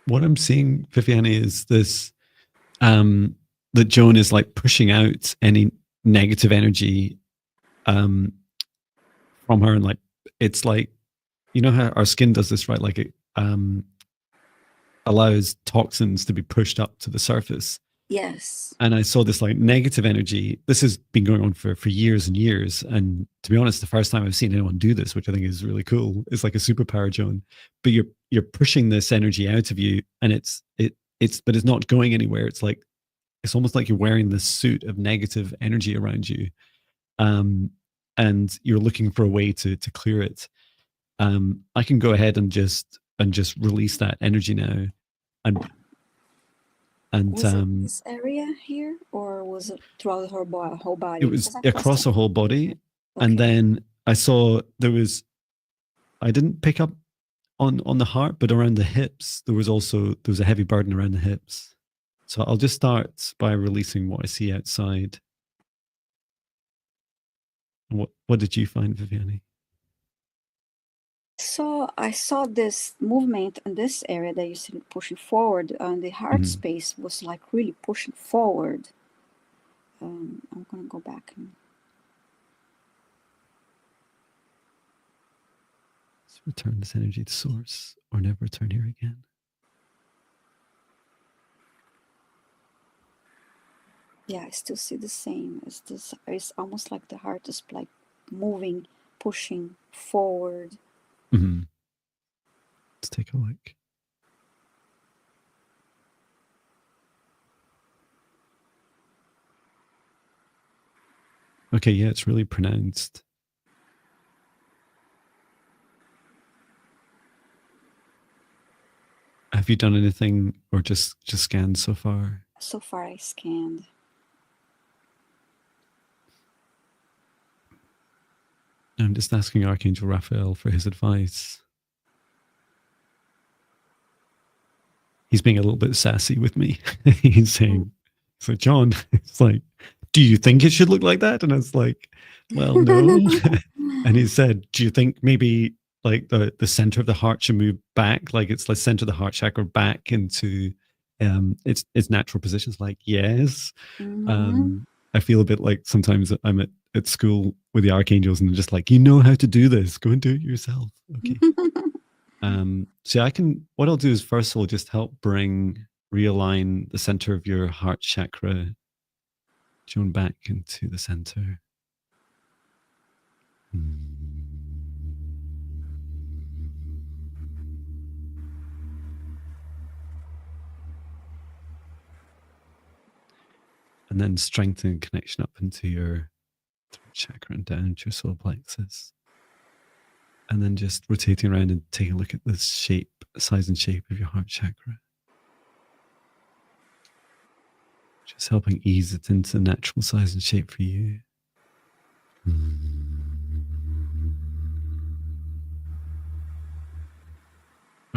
What I'm seeing, Viviane, is this that Joan is like pushing out any negative energy from her, and like it's like, you know how our skin does this, right? Like it allows toxins to be pushed up to the surface. Yes. And I saw this like negative energy. This has been going on for years and years. And to be honest, the first time I've seen anyone do this, which I think is really cool, it's like a superpower, Joan. But you're pushing this energy out of you, and it's but it's not going anywhere. It's like it's almost like you're wearing this suit of negative energy around you, and you're looking for a way to clear it. I can go ahead and just release that energy now, and Was it this area here, or was it throughout her whole body? it was Because I across the whole body. Okay. And then I saw I didn't pick up on the heart, but around the hips there was a heavy burden around the hips. So I'll just start by releasing what I see outside. What did you find, Viviane? So I saw this movement in this area that you see pushing forward, and the heart space was like really pushing forward. I'm gonna go back and Let's return this energy to source, or never return here again. yeah, I still see the same. It's almost like the heart is like moving, pushing forward. Mm-hmm. Let's take a look. Okay, yeah, it's really pronounced. Have you done anything, or just scanned so far? So far, I scanned. I'm just asking Archangel Raphael for his advice. He's being a little bit sassy with me. He's saying, so John, it's like, do you think it should look like that? And I was like, well, no. And he said, do you think maybe like the center of the heart should move back? Like it's like center of the heart chakra back into its natural positions? Like, yes. I feel a bit like sometimes I'm at school with the archangels and they're just like, you know how to do this. Go and do it yourself. Okay. So what I'll do is first of all, just help realign the center of your heart chakra, Joan, back into the center. And then strengthen connection up into your throat chakra and down to your solar plexus. And then just rotating around and taking a look at the size and shape of your heart chakra. Just helping ease it into natural size and shape for you.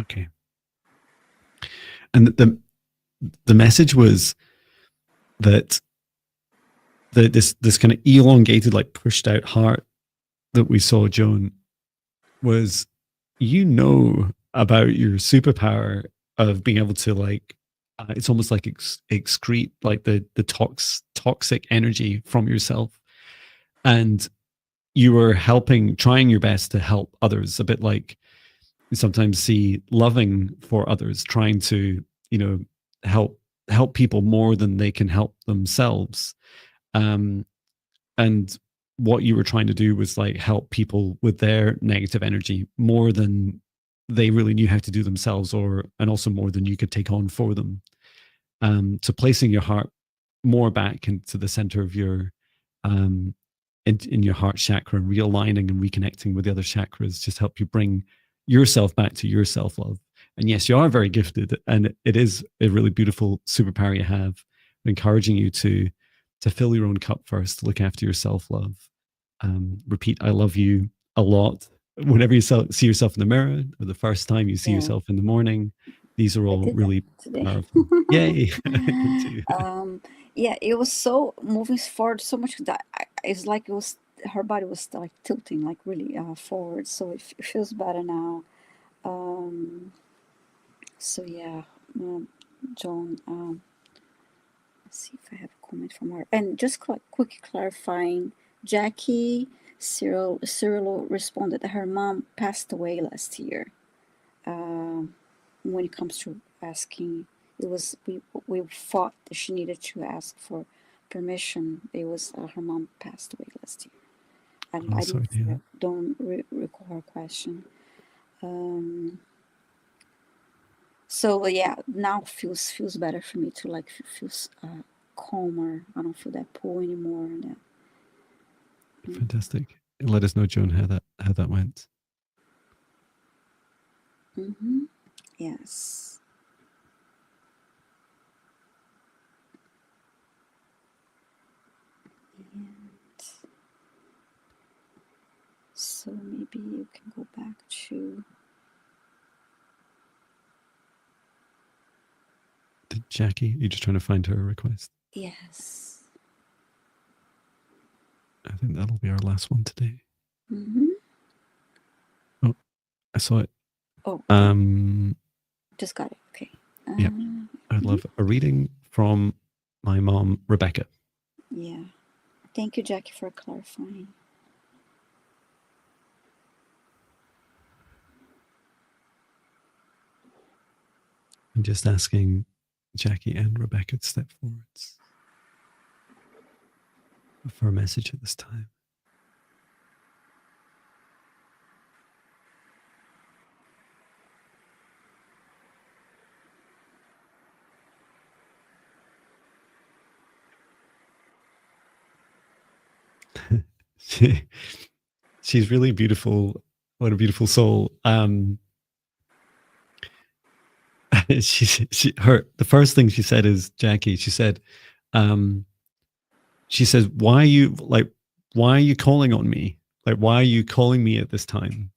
Okay. And the message was that this kind of elongated, like pushed out heart that we saw, Joan, was, about your superpower of being able to like, it's almost like excrete like the toxic energy from yourself, and you were trying your best to help others, a bit like sometimes see loving for others, trying to, help people more than they can help themselves. And what you were trying to do was like help people with their negative energy more than they really knew how to do themselves, and also more than you could take on for them. So placing your heart more back into the center of your in your heart chakra, and realigning and reconnecting with the other chakras just help you bring yourself back to your self-love. And yes, you are very gifted, and it is a really beautiful superpower you have, encouraging you to fill your own cup first, look after your self-love. Repeat I love you a lot whenever you see yourself in the mirror, or the first time you see yourself in the morning. These are all really powerful. Yay. Me too. Yeah, it was so moving forward so much that it's like her body was like tilting like really forward, so it feels better now. So yeah, John, let's see if I have a comment from her. And just quick clarifying, Jackie Cyril responded that her mom passed away last year. When it comes to asking, it was we thought that she needed to ask for permission. It was her mom passed away last year. I don't recall her question. So yeah, now feels better for me to like feels calmer. I don't feel that pull anymore. Fantastic. Let us know, Joan, how that went. Yes. And so maybe you can go back to. Did Jackie? You're just trying to find her request. Yes. I think that'll be our last one today. Oh, I saw it. Oh. Just got it. Okay. Yeah. I'd love a reading from my mom, Rebecca. Yeah. Thank you, Jackie, for clarifying. I'm just asking Jackie and Rebecca to step forwards for a message at this time. She's really beautiful. What a beautiful soul. The first thing she said is, Jackie, she says, why are you calling on me? Like, why are you calling me at this time?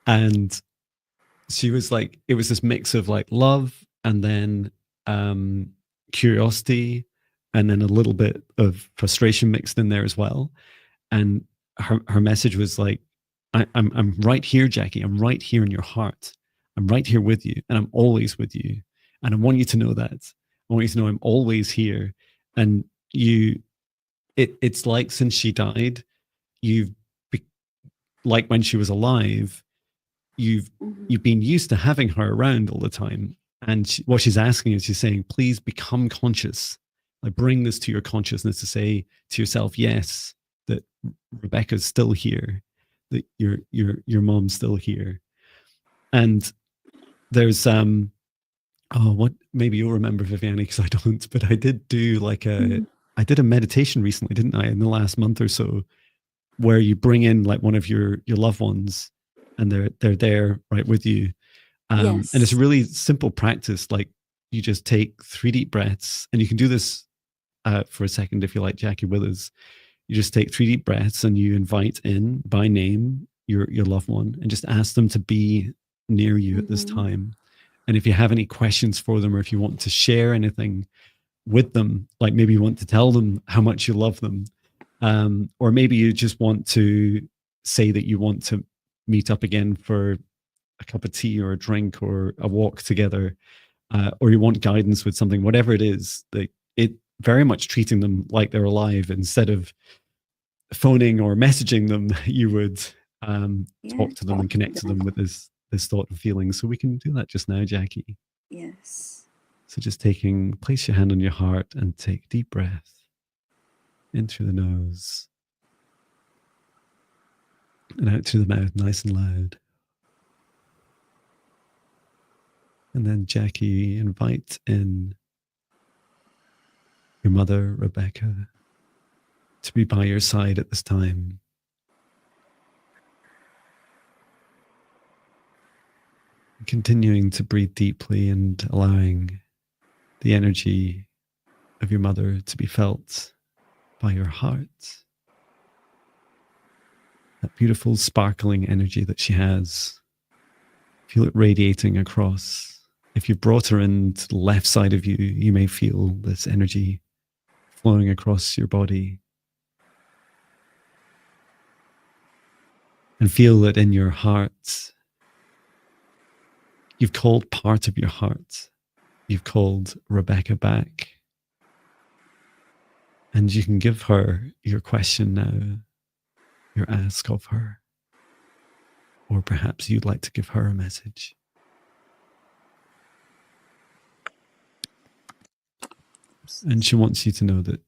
And she was like, it was this mix of like love and then curiosity and then a little bit of frustration mixed in there as well. And her message was like, I'm right here, Jackie. I'm right here in your heart. I'm right here with you, and I'm always with you. And I want you to know that. I want you to know I'm always here. And it's like since she died, like when she was alive, you've been used to having her around all the time. And what she's asking is, she's saying, please become conscious. Like, bring this to your consciousness to say to yourself, yes, that Rebecca's still here, that your mom's still here. And there's what, maybe you'll remember, Viviane, because I don't, but I did do I did a meditation recently, didn't I, in the last month or so, where you bring in like one of your loved ones, and they're there right with you. Yes. And it's a really simple practice. Like, you just take 3 deep breaths, and you can do this for a second if you like, Jackie, with us. You just take 3 deep breaths, and you invite in by name your loved one, and just ask them to be near you at this time. And if you have any questions for them, or if you want to share anything with them, like maybe you want to tell them how much you love them, or maybe you just want to say that you want to meet up again for a cup of tea or a drink or a walk together, or you want guidance with something, whatever it is, it very much treating them like they're alive instead of phoning or messaging them. You would talk to them and connect to them with this this thought and feeling. So we can do that just now, Jackie. Yes. So just place your hand on your heart and take deep breath in through the nose and out through the mouth, nice and loud. And then, Jackie, invite in your mother, Rebecca, to be by your side at this time. Continuing to breathe deeply and allowing the energy of your mother to be felt by your heart. That beautiful sparkling energy that she has. Feel it radiating across. If you brought her in to the left side of you, you may feel this energy flowing across your body. And feel that in your heart, you've called part of your heart. You've called Rebecca back. And you can give her your question now, your ask of her. Or perhaps you'd like to give her a message. And she wants you to know that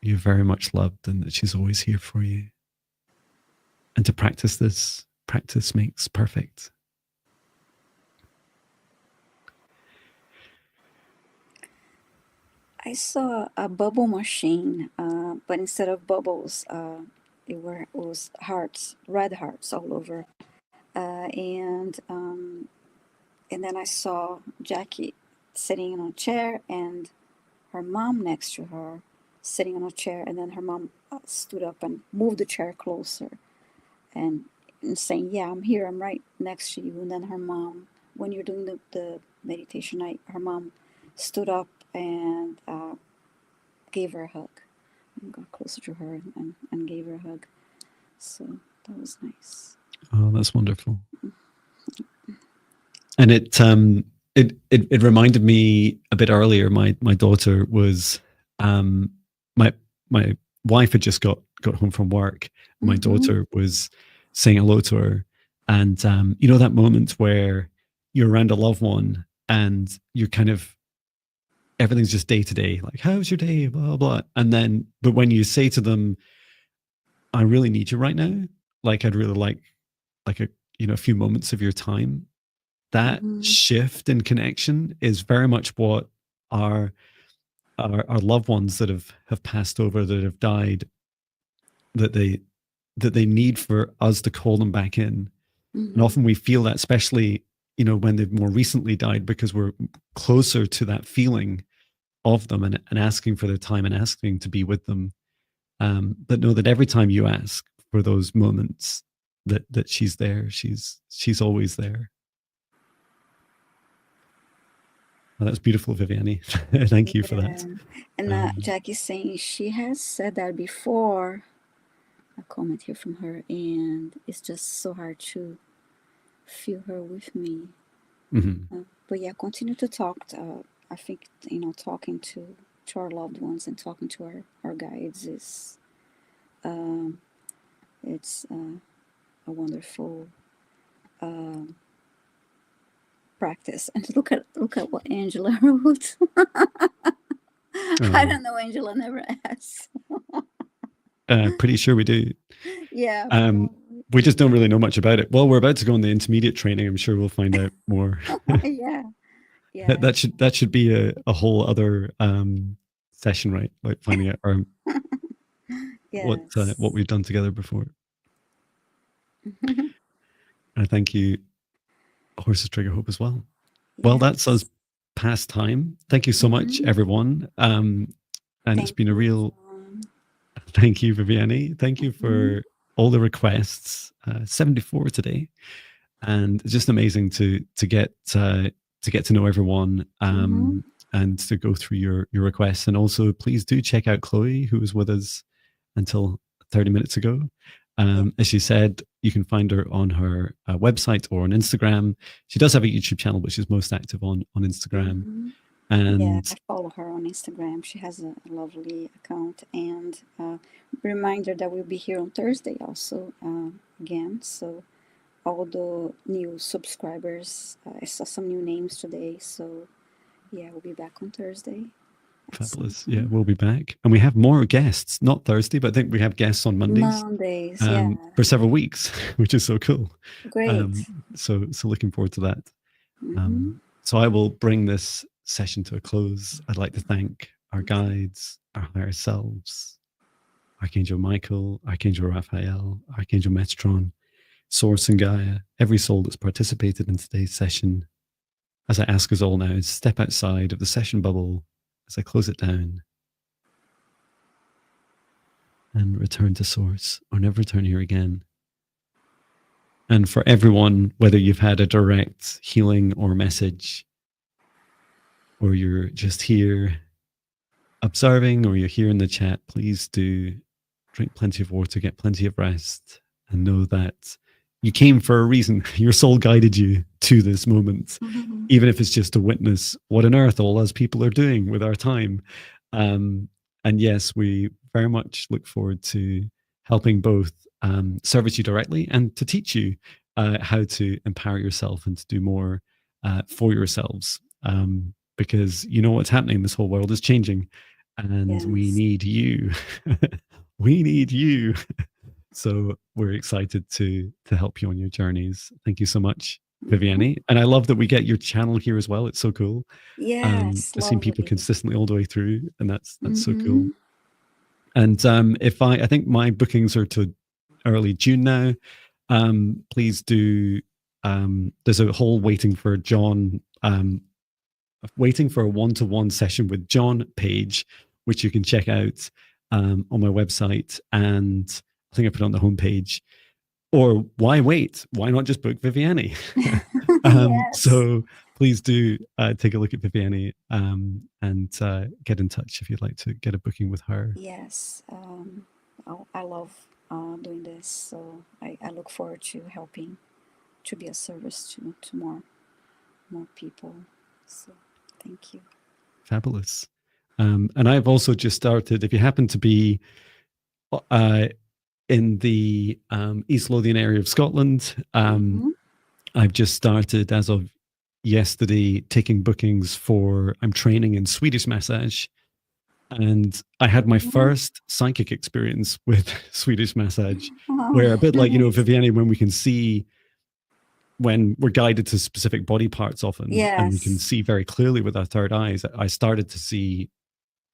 you're very much loved and that she's always here for you. And to practice this, practice makes perfect. I saw a bubble machine, but instead of bubbles, it was hearts, red hearts all over. And then I saw Jackie sitting in a chair and her mom next to her sitting on a chair, and then her mom stood up and moved the chair closer and saying, yeah, I'm here, I'm right next to you. And then her mom, when you're doing the meditation, her mom stood up and gave her a hug and got closer to her and gave her a hug. So that was nice. Oh, that's wonderful. And it reminded me a bit earlier. My daughter was my wife had just got home from work. My daughter was saying hello to her, and you know that moment where you're around a loved one and you're kind of everything's just day to day, like how's your day, blah blah, and then but when you say to them, I really need you right now, like I'd really like a few moments of your time. That shift in connection is very much what our loved ones that have passed over, that have died, that they need for us to call them back in. And often we feel that, especially when they've more recently died, because we're closer to that feeling of them and asking for their time and asking to be with them. But know that every time you ask for those moments, that she's there, she's always there. Oh, that's beautiful, Viviane. Thank you for that. And Jackie's saying she has said that before. A comment here from her, and it's just so hard to feel her with me. But yeah, continue to talk. I think talking to our loved ones and talking to our guides is it's a wonderful practice. And look at what Angela wrote. I don't know, Angela never asks. Pretty sure we do. Yeah. We just don't really know much about it. Well, we're about to go on the intermediate training. I'm sure we'll find out more. Yeah. That should be a whole other session, right? Like finding out what we've done together before. I thank you, Horses Trigger Hope, as well. Yes. Well, that's us past time. Thank you so much, everyone. And it's been a real. Thank you, Viviane. Thank you for all the requests. 74 today, and it's just amazing to get to know everyone and to go through your requests. And also, please do check out Chloe, who was with us until 30 minutes ago. As she said, you can find her on her website or on Instagram. She does have a YouTube channel, but she's most active on Instagram. And I follow her on Instagram. She has a lovely account. And reminder that we'll be here on Thursday also again. So all the new subscribers. I saw some new names today, so yeah, we'll be back on Thursday. Fabulous. Yeah, we'll be back. And we have more guests, not Thursday, but I think we have guests on Mondays. Yeah. For several weeks, which is so cool. Great. So looking forward to that. So I will bring this session to a close. I'd like to thank our guides, our higher selves, Archangel Michael, Archangel Raphael, Archangel Metron, Source and Gaia, every soul that's participated in today's session. As I ask us all now, step outside of the session bubble as I close it down and return to Source, or never return here again. And for everyone, whether you've had a direct healing or message, or you're just here observing, or you're here in the chat, please do drink plenty of water, get plenty of rest, and know that you came for a reason. Your soul guided you to this moment, even if it's just to witness what on earth all us people are doing with our time. And yes, we very much look forward to helping both service you directly and to teach you how to empower yourself and to do more for yourselves. Because you know what's happening, this whole world is changing, and we need you. We need you. So we're excited to help you on your journeys. Thank you so much, Viviane. And I love that we get your channel here as well. It's so cool. Yes, I've seen people consistently all the way through, and that's so cool. And I think my bookings are to early June now. Please do. There's a whole waiting for John, waiting for a one-to-one session with John page, which you can check out on my website, and I think I put it on the homepage. Or why wait? Why not just book Viviane? So please do take a look at Viviane and get in touch if you'd like to get a booking with her. Yes, I love doing this, so I look forward to helping, to be a service to more people. So thank you. Fabulous. And I've also just started, if you happen to be in the East Lothian area of Scotland, I've just started, as of yesterday, taking bookings for, I'm training in Swedish massage. And I had my first psychic experience with Swedish massage, where a bit like, Viviane, when we can see, when we're guided to specific body parts often, and we can see very clearly with our third eyes, I started to see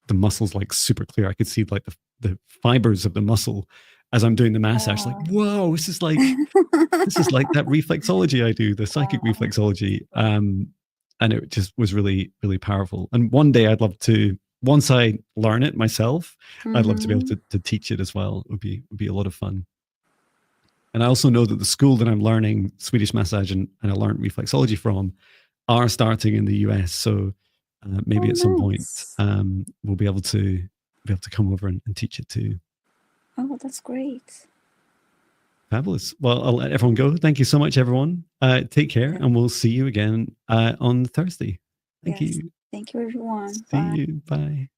the muscles like super clear. I could see like the fibers of the muscle as I'm doing the massage. Like, whoa, this is like that reflexology I do, the psychic reflexology. And it just was really, really powerful. And one day I'd love to, once I learn it myself, I'd love to be able to teach it as well. It would be a lot of fun. And I also know that the school that I'm learning Swedish massage and I learned reflexology from are starting in the US. So maybe at some point we'll be able to come over and teach it too. Oh, that's great. Fabulous. Well, I'll let everyone go. Thank you so much, everyone. Take care, and we'll see you again on Thursday. Thank you. Thank you, everyone. See you. Bye.